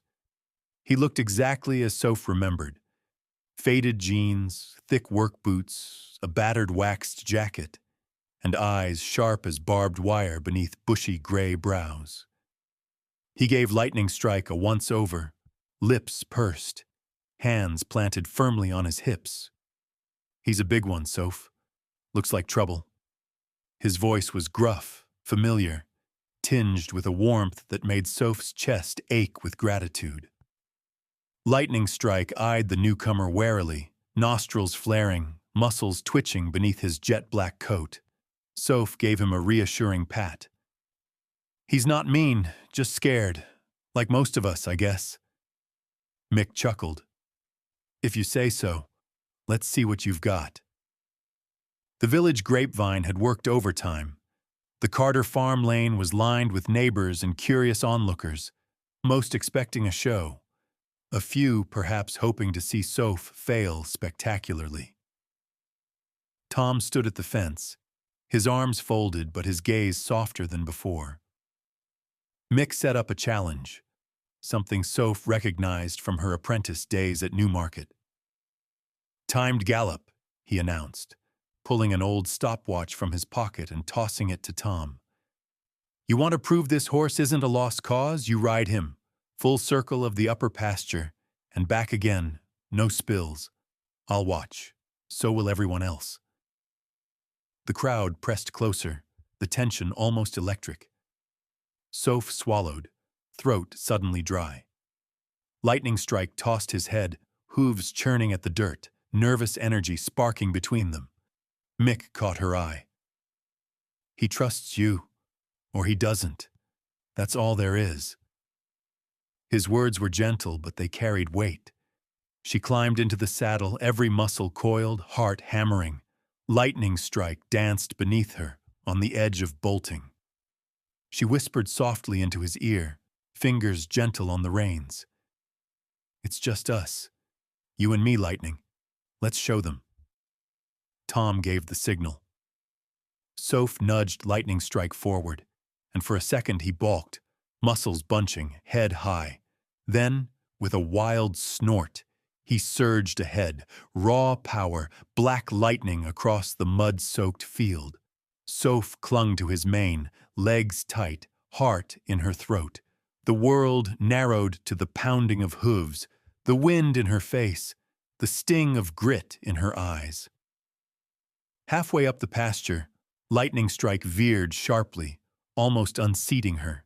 He looked exactly as Soph remembered. Faded jeans, thick work boots, a battered waxed jacket, and eyes sharp as barbed wire beneath bushy gray brows. He gave Lightning Strike a once-over, lips pursed, hands planted firmly on his hips. "He's a big one, Soph. Looks like trouble." His voice was gruff, familiar, tinged with a warmth that made Soph's chest ache with gratitude. Lightning Strike eyed the newcomer warily, nostrils flaring, muscles twitching beneath his jet-black coat. Soph gave him a reassuring pat. "He's not mean, just scared. Like most of us, I guess." Mick chuckled. "If you say so, let's see what you've got." The village grapevine had worked overtime. The Carter farm lane was lined with neighbors and curious onlookers, most expecting a show. A few perhaps hoping to see Soph fail spectacularly. Tom stood at the fence, his arms folded but his gaze softer than before. Mick set up a challenge, something Soph recognized from her apprentice days at Newmarket. "Timed gallop," he announced, pulling an old stopwatch from his pocket and tossing it to Tom. "You want to prove this horse isn't a lost cause? You ride him, full circle of the upper pasture, and back again, no spills. I'll watch. So will everyone else." The crowd pressed closer, the tension almost electric. Soph swallowed, throat suddenly dry. Lightning Strike tossed his head, hooves churning at the dirt, nervous energy sparking between them. Mick caught her eye. "He trusts you, or he doesn't. That's all there is." His words were gentle, but they carried weight. She climbed into the saddle, every muscle coiled, heart hammering. Lightning Strike danced beneath her, on the edge of bolting. She whispered softly into his ear, fingers gentle on the reins. "It's just us. You and me, Lightning. Let's show them." Tom gave the signal. Soph nudged Lightning Strike forward, and for a second he balked, muscles bunching, head high. Then, with a wild snort, he surged ahead, raw power, black lightning across the mud-soaked field. Soph clung to his mane, legs tight, heart in her throat. The world narrowed to the pounding of hooves, the wind in her face, the sting of grit in her eyes. Halfway up the pasture, Lightning Strike veered sharply, almost unseating her.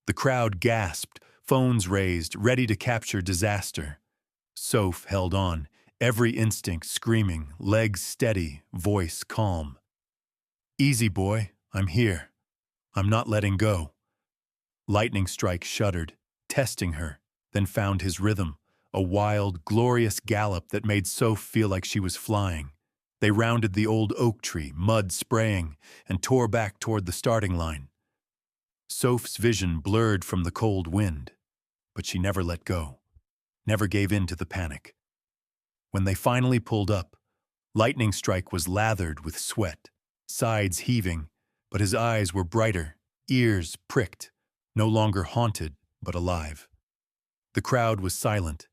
The crowd gasped, phones raised, ready to capture disaster. Soph held on, every instinct screaming, legs steady, voice calm. "Easy, boy, I'm here. I'm not letting go." Lightning Strike shuddered, testing her, then found his rhythm, a wild, glorious gallop that made Soph feel like she was flying. They rounded the old oak tree, mud spraying, and tore back toward the starting line. Soph's vision blurred from the cold wind, but she never let go, never gave in to the panic. When they finally pulled up, Lightning Strike was lathered with sweat, sides heaving, but his eyes were brighter, ears pricked, no longer haunted but alive. The crowd was silent,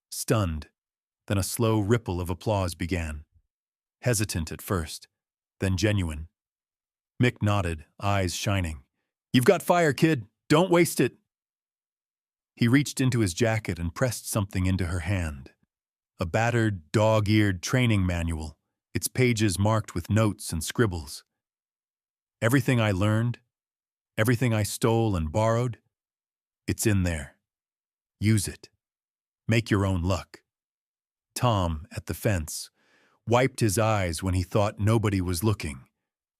stunned, then a slow ripple of applause began. Hesitant at first, then genuine. Mick nodded, eyes shining. "You've got fire, kid. Don't waste it." He reached into his jacket and pressed something into her hand. A battered, dog-eared training manual, its pages marked with notes and scribbles. "Everything I learned, everything I stole and borrowed, it's in there. Use it. Make your own luck." Tom, at the fence, wiped his eyes when he thought nobody was looking.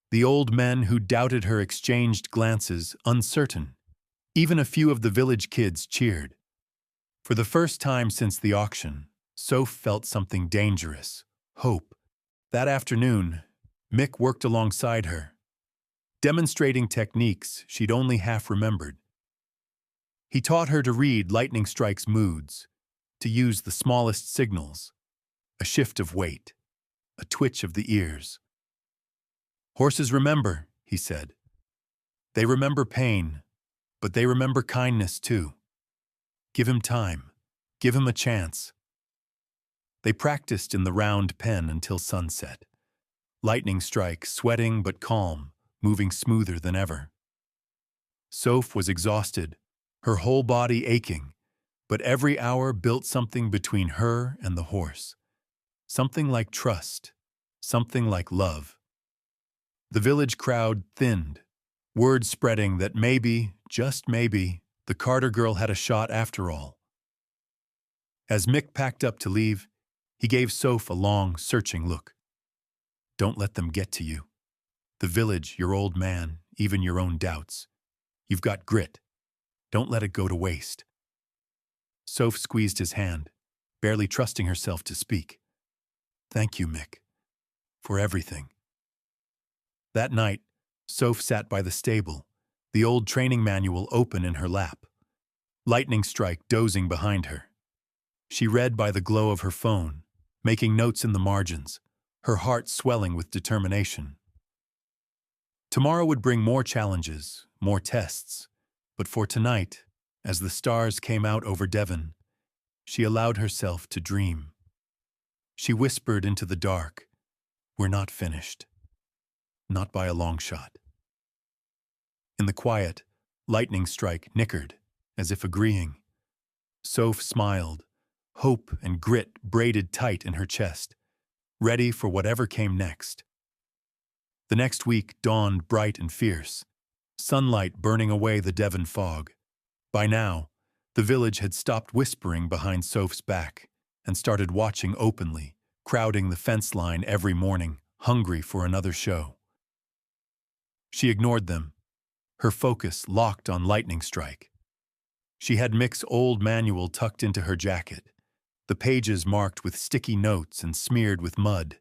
The old men who doubted her exchanged glances, uncertain. Even a few of the village kids cheered. For the first time since the auction, Soph felt something dangerous, hope. That afternoon, Mick worked alongside her, demonstrating techniques she'd only half remembered. He taught her to read Lightning Strike's moods, to use the smallest signals, a shift of weight, a twitch of the ears. Horses remember, he said. They remember pain, but they remember kindness too. Give him time. Give him a chance. They practiced in the round pen until sunset. Lightning Strike, sweating but calm, moving smoother than ever. Soph was exhausted, her whole body aching, but every hour built something between her and the horse. Something like trust, something like love. The village crowd thinned, word spreading that maybe, just maybe, the Carter girl had a shot after all. As Mick packed up to leave, he gave Soph a long, searching look. Don't let them get to you. The village, your old man, even your own doubts. You've got grit. Don't let it go to waste. Soph squeezed his hand, barely trusting herself to speak. Thank you, Mick, for everything. That night, Soph sat by the stable, the old training manual open in her lap, Lightning Strike dozing behind her. She read by the glow of her phone, making notes in the margins, her heart swelling with determination. Tomorrow would bring more challenges, more tests, but for tonight, as the stars came out over Devon, she allowed herself to dream. She whispered into the dark, "We're not finished. Not by a long shot." In the quiet, Lightning Strike nickered, as if agreeing. Soph smiled, hope and grit braided tight in her chest, ready for whatever came next. The next week dawned bright and fierce, sunlight burning away the Devon fog. By now, the village had stopped whispering behind Soph's back and started watching openly, crowding the fence line every morning, hungry for another show. She ignored them, her focus locked on Lightning Strike. She had Mick's old manual tucked into her jacket, the pages marked with sticky notes and smeared with mud.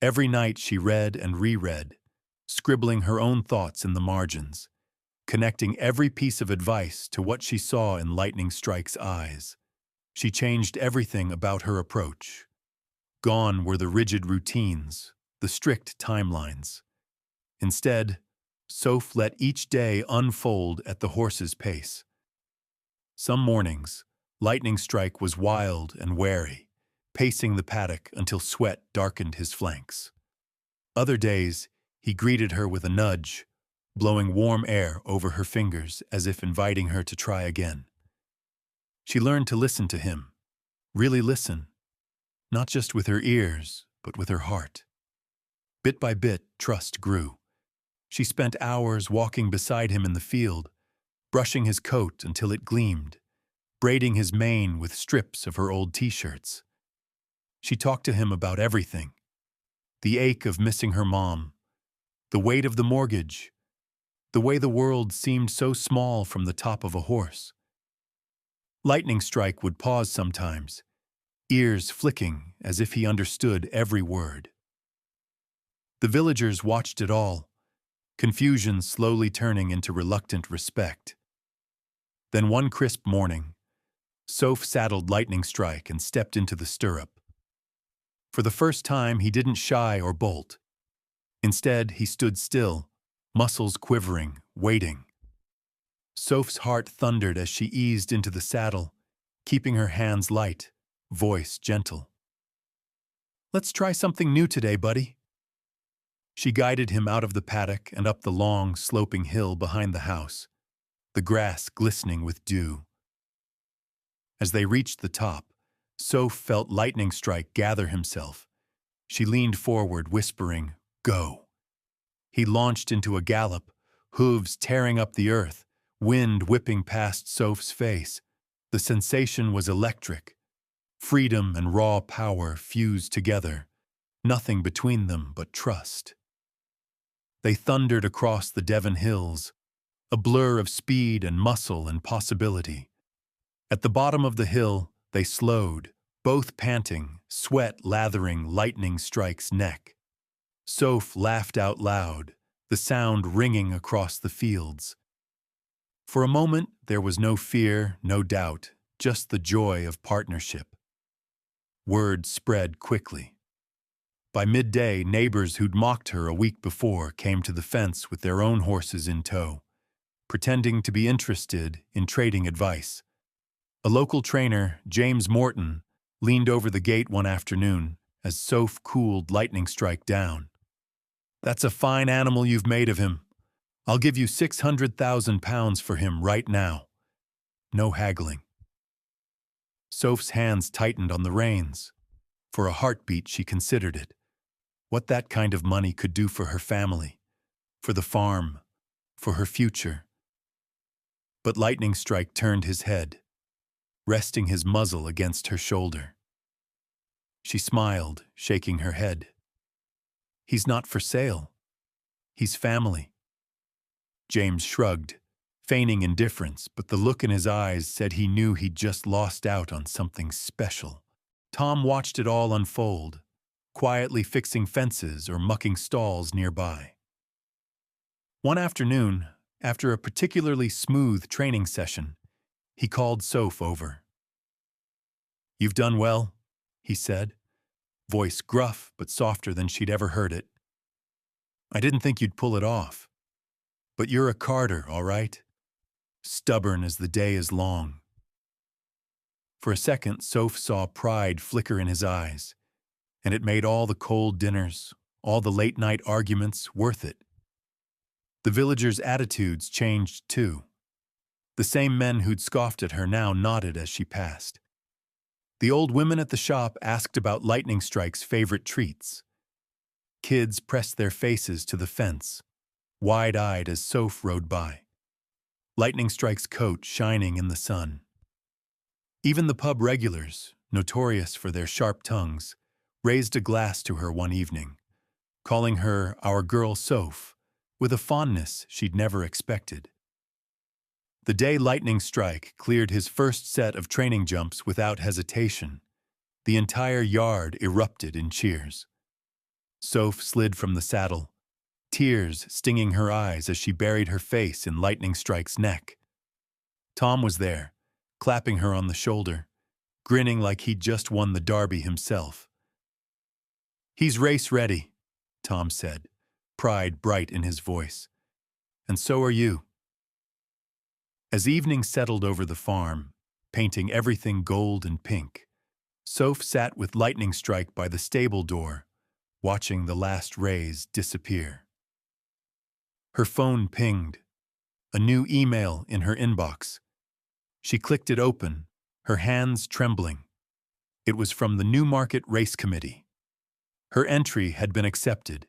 Every night she read and reread, scribbling her own thoughts in the margins, connecting every piece of advice to what she saw in Lightning Strike's eyes. She changed everything about her approach. Gone were the rigid routines, the strict timelines. Instead, Soph let each day unfold at the horse's pace. Some mornings, Lightning Strike was wild and wary, pacing the paddock until sweat darkened his flanks. Other days, he greeted her with a nudge, blowing warm air over her fingers as if inviting her to try again. She learned to listen to him, really listen, not just with her ears, but with her heart. Bit by bit, trust grew. She spent hours walking beside him in the field, brushing his coat until it gleamed, braiding his mane with strips of her old t-shirts. She talked to him about everything. The ache of missing her mom, the weight of the mortgage, the way the world seemed so small from the top of a horse. Lightning Strike would pause sometimes, ears flicking as if he understood every word. The villagers watched it all, confusion slowly turning into reluctant respect. Then one crisp morning, Soph saddled Lightning Strike and stepped into the stirrup. For the first time, he didn't shy or bolt. Instead, he stood still, muscles quivering, waiting. Soph's heart thundered as she eased into the saddle, keeping her hands light, voice gentle. "Let's try something new today, buddy." She guided him out of the paddock and up the long, sloping hill behind the house, the grass glistening with dew. As they reached the top, Soph felt Lightning Strike gather himself. She leaned forward, whispering, "Go." He launched into a gallop, hooves tearing up the earth, wind whipping past Soph's face. The sensation was electric. Freedom and raw power fused together, nothing between them but trust. They thundered across the Devon hills, a blur of speed and muscle and possibility. At the bottom of the hill, they slowed, both panting, sweat lathering Lightning Strike's neck. Soph laughed out loud, the sound ringing across the fields. For a moment, there was no fear, no doubt, just the joy of partnership. Word spread quickly. By midday, neighbors who'd mocked her a week before came to the fence with their own horses in tow, pretending to be interested in trading advice. A local trainer, James Morton, leaned over the gate one afternoon as Soph cooled Lightning Strike down. "That's a fine animal you've made of him. I'll give you 600,000 pounds for him right now." No haggling. Soph's hands tightened on the reins. For a heartbeat, she considered it. What that kind of money could do for her family, for the farm, for her future. But Lightning Strike turned his head, resting his muzzle against her shoulder. She smiled, shaking her head. "He's not for sale. He's family." James shrugged, feigning indifference, but the look in his eyes said he knew he'd just lost out on something special. Tom watched it all unfold, quietly fixing fences or mucking stalls nearby. One afternoon, after a particularly smooth training session, he called Soph over. "You've done well," he said, voice gruff but softer than she'd ever heard it. "I didn't think you'd pull it off. But you're a Carter, all right? Stubborn as the day is long." For a second, Soph saw pride flicker in his eyes, and it made all the cold dinners, all the late-night arguments worth it. The villagers' attitudes changed too. The same men who'd scoffed at her now nodded as she passed. The old women at the shop asked about Lightning Strike's favorite treats. Kids pressed their faces to the fence, wide-eyed as Soph rode by, Lightning Strike's coat shining in the sun. Even the pub regulars, notorious for their sharp tongues, raised a glass to her one evening, calling her our girl Soph, with a fondness she'd never expected. The day Lightning Strike cleared his first set of training jumps without hesitation, the entire yard erupted in cheers. Soph slid from the saddle, tears stinging her eyes as she buried her face in Lightning Strike's neck. Tom was there, clapping her on the shoulder, grinning like he'd just won the Derby himself. "He's race ready," Tom said, pride bright in his voice. "And so are you." As evening settled over the farm, painting everything gold and pink, Soph sat with Lightning Strike by the stable door, watching the last rays disappear. Her phone pinged, a new email in her inbox. She clicked it open, her hands trembling. It was from the Newmarket Race Committee. Her entry had been accepted.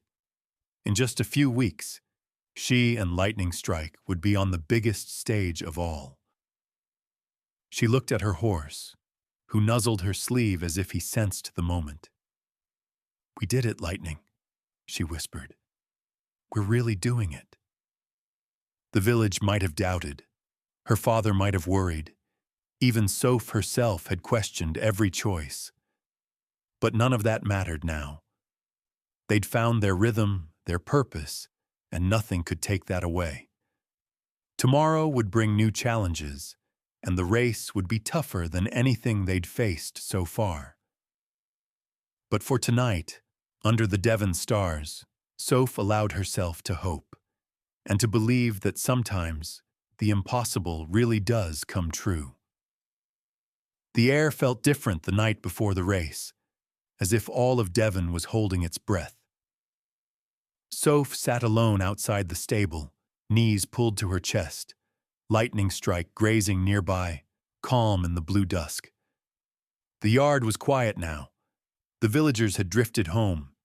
In just a few weeks, she and Lightning Strike would be on the biggest stage of all. She looked at her horse, who nuzzled her sleeve as if he sensed the moment. "We did it, Lightning," she whispered. "We're really doing it." The village might have doubted. Her father might have worried. Even Soph herself had questioned every choice. But none of that mattered now. They'd found their rhythm, their purpose, and nothing could take that away. Tomorrow would bring new challenges, and the race would be tougher than anything they'd faced so far. But for tonight, under the Devon stars, Soph allowed herself to hope, and to believe that sometimes the impossible really does come true. The air felt different the night before the race, as if all of Devon was holding its breath. Soph sat alone outside the stable, knees pulled to her chest, Lightning Strike grazing nearby, calm in the blue dusk. The yard was quiet now. The villagers had drifted home.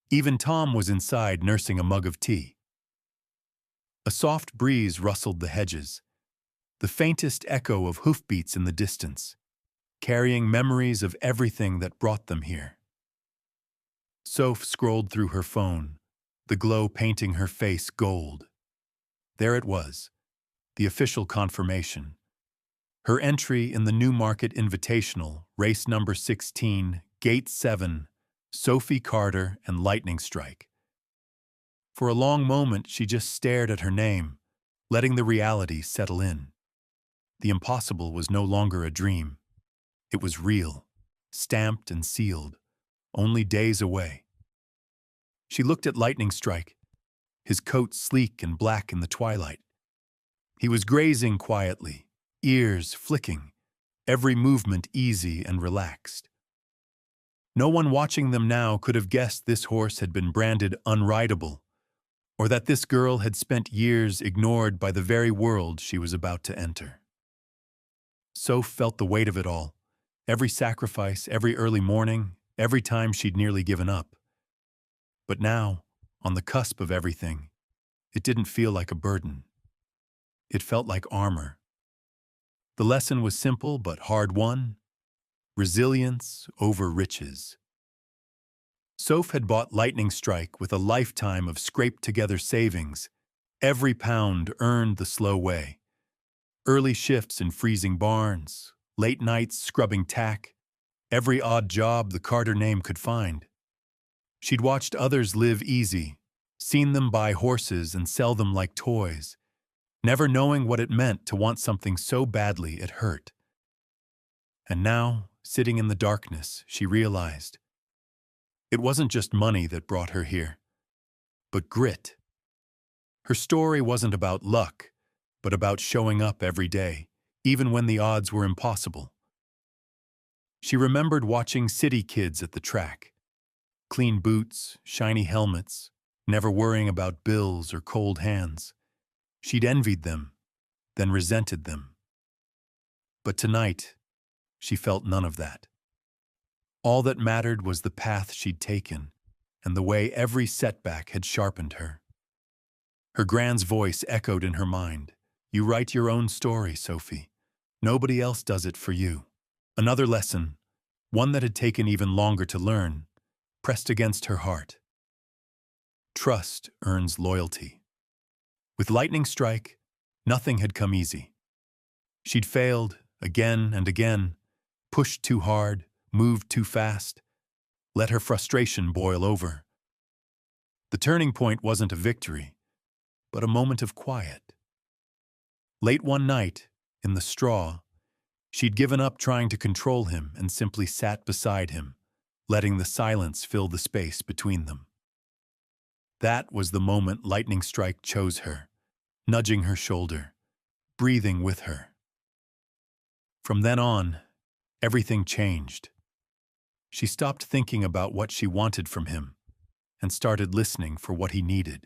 Even Tom was inside nursing a mug of tea. A soft breeze rustled the hedges, the faintest echo of hoofbeats in the distance, carrying memories of everything that brought them here. Soph scrolled through her phone, the glow painting her face gold. There it was, the official confirmation. Her entry in the Newmarket Invitational, race number 16, Gate 7, Sophie Carter and Lightning Strike. For a long moment, she just stared at her name, letting the reality settle in. The impossible was no longer a dream. It was real, stamped and sealed, only days away. She looked at Lightning Strike, his coat sleek and black in the twilight. He was grazing quietly, ears flicking, every movement easy and relaxed. No one watching them now could have guessed this horse had been branded unrideable, or that this girl had spent years ignored by the very world she was about to enter. Soph felt the weight of it all, every sacrifice, every early morning, every time she'd nearly given up. But now, on the cusp of everything, it didn't feel like a burden. It felt like armor. The lesson was simple but hard-won: resilience over riches. Soph had bought Lightning Strike with a lifetime of scraped-together savings, every pound earned the slow way. Early shifts in freezing barns, late nights scrubbing tack, every odd job the Carter name could find. She'd watched others live easy, seen them buy horses and sell them like toys, never knowing what it meant to want something so badly it hurt. And now, sitting in the darkness, she realized it wasn't just money that brought her here, but grit. Her story wasn't about luck, but about showing up every day, even when the odds were impossible. She remembered watching city kids at the track. Clean boots, shiny helmets, never worrying about bills or cold hands. She'd envied them, then resented them. But tonight, she felt none of that. All that mattered was the path she'd taken and the way every setback had sharpened her. Her grand's voice echoed in her mind. You write your own story, Sophie. Nobody else does it for you. Another lesson, one that had taken even longer to learn, pressed against her heart. Trust earns loyalty. With Lightning Strike, nothing had come easy. She'd failed again and again, pushed too hard, moved too fast, let her frustration boil over. The turning point wasn't a victory, but a moment of quiet. Late one night, in the straw, she'd given up trying to control him and simply sat beside him, letting the silence fill the space between them. That was the moment Lightning Strike chose her, nudging her shoulder, breathing with her. From then on, everything changed. She stopped thinking about what she wanted from him and started listening for what he needed.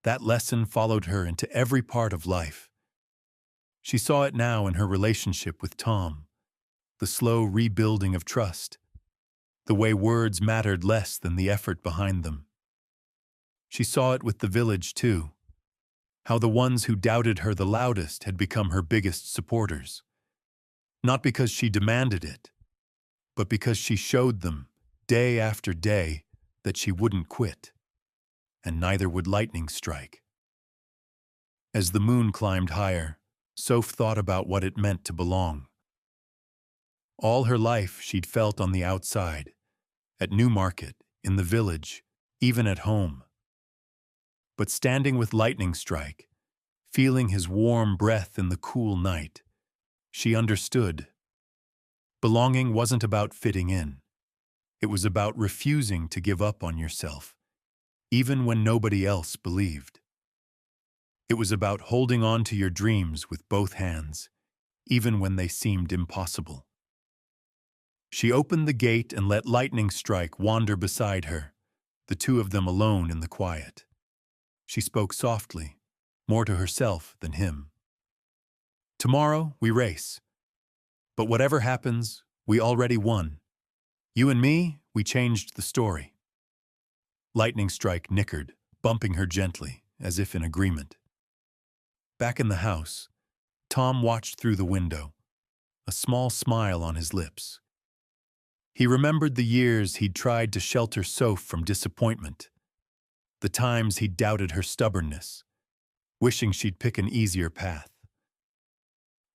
That lesson followed her into every part of life. She saw it now in her relationship with Tom, the slow rebuilding of trust, the way words mattered less than the effort behind them. She saw it with the village, too, how the ones who doubted her the loudest had become her biggest supporters. Not because she demanded it, but because she showed them, day after day, that she wouldn't quit, and neither would Lightning Strike. As the moon climbed higher, Soph thought about what it meant to belong. All her life she'd felt on the outside, at Newmarket, in the village, even at home. But standing with Lightning Strike, feeling his warm breath in the cool night, she understood. Belonging wasn't about fitting in. It was about refusing to give up on yourself, even when nobody else believed. It was about holding on to your dreams with both hands, even when they seemed impossible. She opened the gate and let Lightning Strike wander beside her, the two of them alone in the quiet. She spoke softly, more to herself than him. Tomorrow we race. But whatever happens, we already won. You and me, we changed the story. Lightning Strike nickered, bumping her gently, as if in agreement. Back in the house, Tom watched through the window, a small smile on his lips. He remembered the years he'd tried to shelter Soph from disappointment, the times he'd doubted her stubbornness, wishing she'd pick an easier path.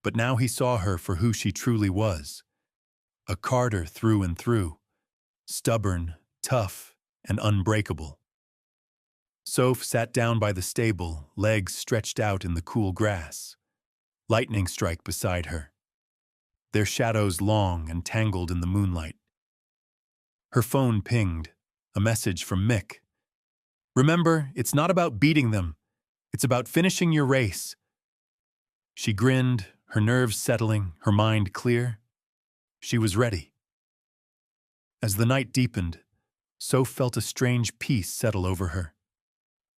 But now he saw her for who she truly was, a Carter through and through, stubborn, tough, and unbreakable. Soph sat down by the stable, legs stretched out in the cool grass. Lightning Strike beside her, their shadows long and tangled in the moonlight. Her phone pinged, a message from Mick. "Remember, it's not about beating them. It's about finishing your race." She grinned, her nerves settling, her mind clear. She was ready. As the night deepened, Soph felt a strange peace settle over her.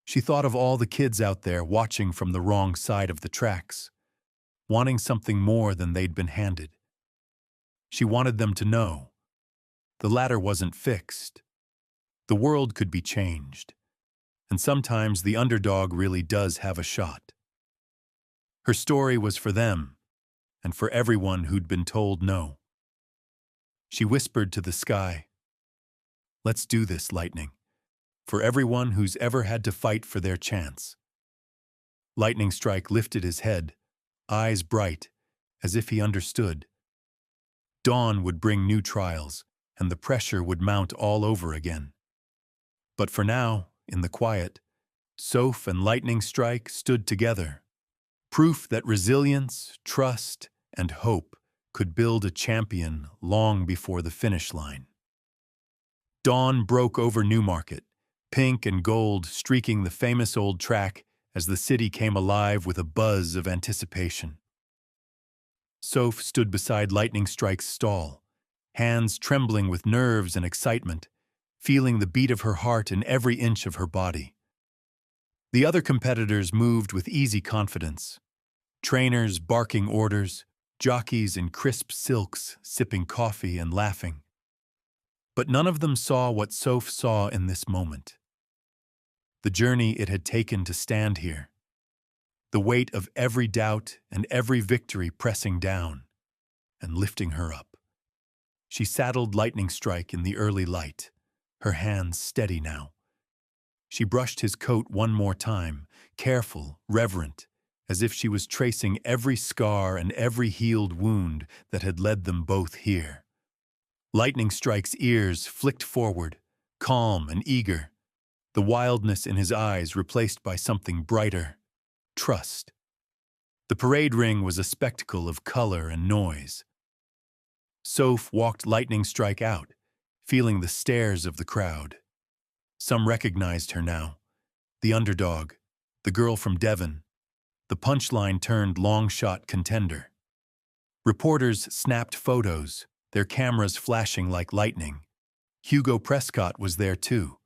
She thought of all the kids out there watching from the wrong side of the tracks, wanting something more than they'd been handed. She wanted them to know the ladder wasn't fixed. The world could be changed, and sometimes the underdog really does have a shot. Her story was for them, and for everyone who'd been told no. She whispered to the sky, "Let's do this, Lightning, for everyone who's ever had to fight for their chance." Lightning Strike lifted his head, eyes bright, as if he understood. Dawn would bring new trials, and the pressure would mount all over again. But for now, in the quiet, Soph and Lightning Strike stood together, proof that resilience, trust, and hope could build a champion long before the finish line. Dawn broke over Newmarket, pink and gold streaking the famous old track as the city came alive with a buzz of anticipation. Soph stood beside Lightning Strike's stall, hands trembling with nerves and excitement, feeling the beat of her heart in every inch of her body. The other competitors moved with easy confidence, trainers barking orders, jockeys in crisp silks sipping coffee and laughing. But none of them saw what Soph saw in this moment. The journey it had taken to stand here. The weight of every doubt and every victory pressing down and lifting her up. She saddled Lightning Strike in the early light, her hands steady now. She brushed his coat one more time, careful, reverent, as if she was tracing every scar and every healed wound that had led them both here. Lightning Strike's ears flicked forward, calm and eager, the wildness in his eyes replaced by something brighter, trust. The parade ring was a spectacle of color and noise. Soph walked Lightning Strike out, feeling the stares of the crowd. Some recognized her now, the underdog, the girl from Devon, the punchline-turned long-shot contender. Reporters snapped photos, their cameras flashing like lightning. Hugo Prescott was there too,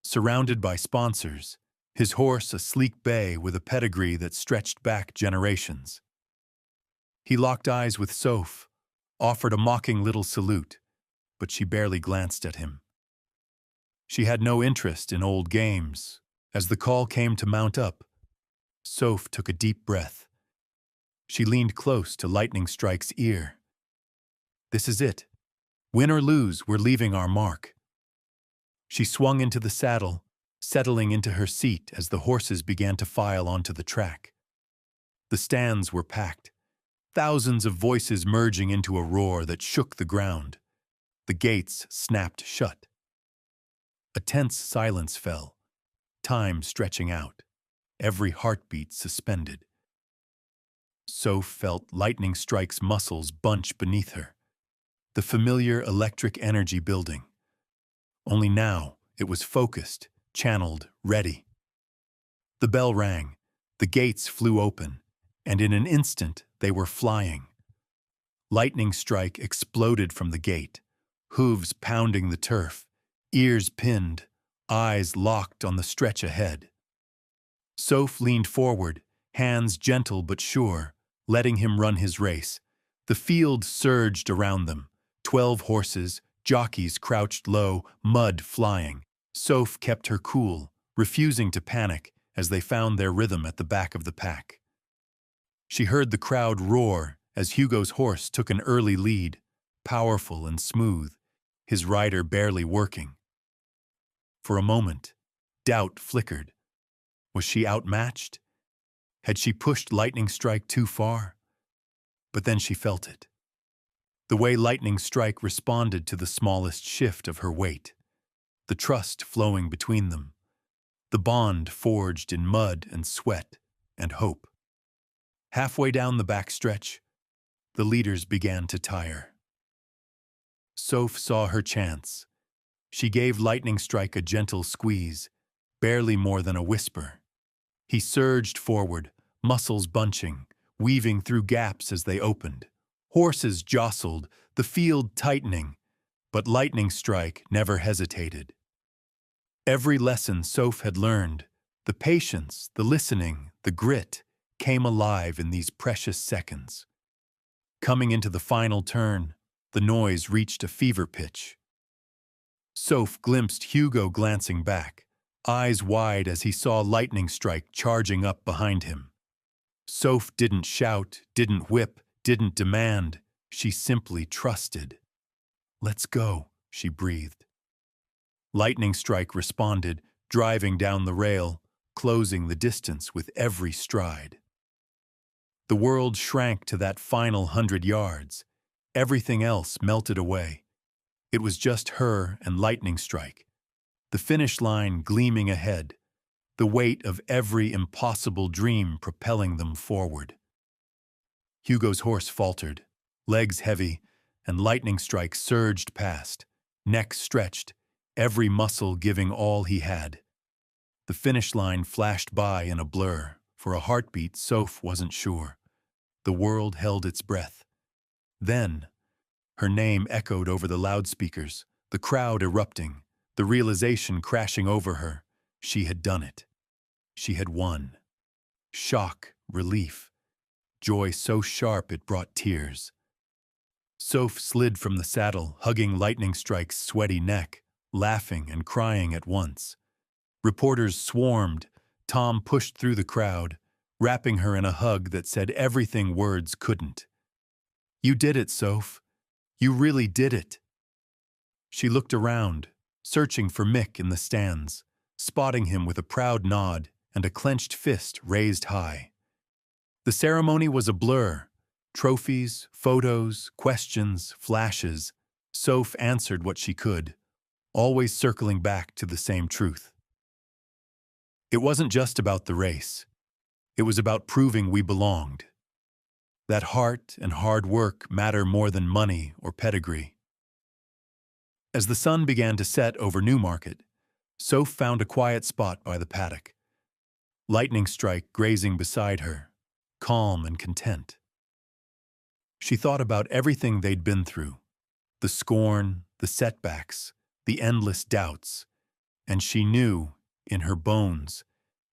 surrounded by sponsors, his horse a sleek bay with a pedigree that stretched back generations. He locked eyes with Soph, offered a mocking little salute, but she barely glanced at him. She had no interest in old games. As the call came to mount up, Soph took a deep breath. She leaned close to Lightning Strike's ear. "This is it. Win or lose, we're leaving our mark." She swung into the saddle, settling into her seat as the horses began to file onto the track. The stands were packed, thousands of voices merging into a roar that shook the ground. The gates snapped shut. A tense silence fell, time stretching out, every heartbeat suspended. Soph felt Lightning Strike's muscles bunch beneath her, the familiar electric energy building. Only now it was focused, channeled, ready. The bell rang, the gates flew open, and in an instant they were flying. Lightning Strike exploded from the gate, hooves pounding the turf, ears pinned, eyes locked on the stretch ahead. Soph leaned forward, hands gentle but sure, letting him run his race. The field surged around them, 12 horses, jockeys crouched low, mud flying. Soph kept her cool, refusing to panic as they found their rhythm at the back of the pack. She heard the crowd roar as Hugo's horse took an early lead, powerful and smooth, his rider barely working. For a moment, doubt flickered. Was she outmatched? Had she pushed Lightning Strike too far? But then she felt it. The way Lightning Strike responded to the smallest shift of her weight. The trust flowing between them. The bond forged in mud and sweat and hope. Halfway down the backstretch, the leaders began to tire. Soph saw her chance. She gave Lightning Strike a gentle squeeze, barely more than a whisper. He surged forward, muscles bunching, weaving through gaps as they opened. Horses jostled, the field tightening, but Lightning Strike never hesitated. Every lesson Soph had learned, the patience, the listening, the grit, came alive in these precious seconds. Coming into the final turn, the noise reached a fever pitch. Soph glimpsed Hugo glancing back, eyes wide as he saw Lightning Strike charging up behind him. Soph didn't shout, didn't whip, didn't demand. She simply trusted. "Let's go," she breathed. Lightning Strike responded, driving down the rail, closing the distance with every stride. The world shrank to that final 100 yards. Everything else melted away. It was just her and Lightning Strike. The finish line gleaming ahead, the weight of every impossible dream propelling them forward. Hugo's horse faltered, legs heavy, and Lightning Strike surged past, neck stretched, every muscle giving all he had. The finish line flashed by in a blur. For a heartbeat, Soph wasn't sure. The world held its breath. Then, her name echoed over the loudspeakers, the crowd erupting, the realization crashing over her. She had done it. She had won. Shock, relief, joy so sharp it brought tears. Soph slid from the saddle, hugging Lightning Strike's sweaty neck, laughing and crying at once. Reporters swarmed. Tom pushed through the crowd, wrapping her in a hug that said everything words couldn't. "You did it, Soph. You really did it." She looked around, searching for Mick in the stands, spotting him with a proud nod and a clenched fist raised high. The ceremony was a blur. Trophies, photos, questions, flashes. Soph answered what she could, always circling back to the same truth. It wasn't just about the race. It was about proving we belonged. That heart and hard work matter more than money or pedigree. As the sun began to set over Newmarket, Soph found a quiet spot by the paddock. Lightning Strike grazing beside her, calm and content. She thought about everything they'd been through, the scorn, the setbacks, the endless doubts, and she knew, in her bones,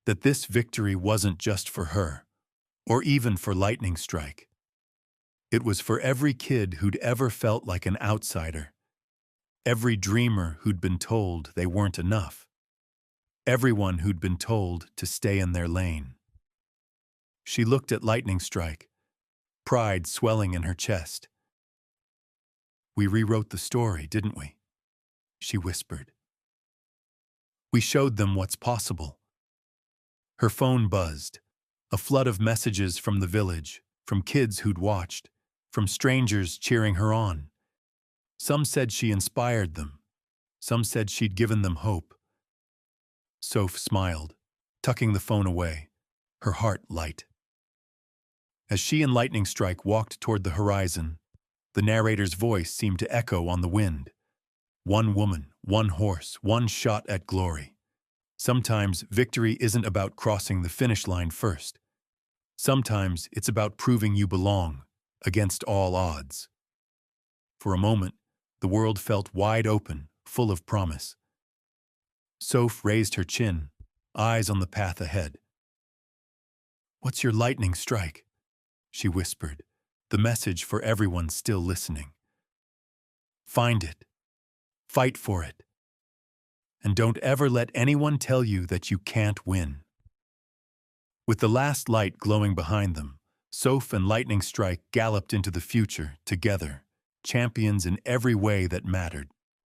that this victory wasn't just for her, or even for Lightning Strike. It was for every kid who'd ever felt like an outsider, every dreamer who'd been told they weren't enough, everyone who'd been told to stay in their lane. She looked at Lightning Strike, pride swelling in her chest. "We rewrote the story, didn't we?" she whispered. "We showed them what's possible." Her phone buzzed, a flood of messages from the village, from kids who'd watched, from strangers cheering her on. Some said she inspired them. Some said she'd given them hope. Soph smiled, tucking the phone away, her heart light. As she and Lightning Strike walked toward the horizon, the narrator's voice seemed to echo on the wind. One woman, one horse, one shot at glory. Sometimes victory isn't about crossing the finish line first. Sometimes it's about proving you belong, against all odds. For a moment, the world felt wide open, full of promise. Soph raised her chin, eyes on the path ahead. "What's your Lightning Strike?" she whispered, the message for everyone still listening. "Find it. Fight for it. And don't ever let anyone tell you that you can't win." With the last light glowing behind them, Soph and Lightning Strike galloped into the future together, champions in every way that mattered.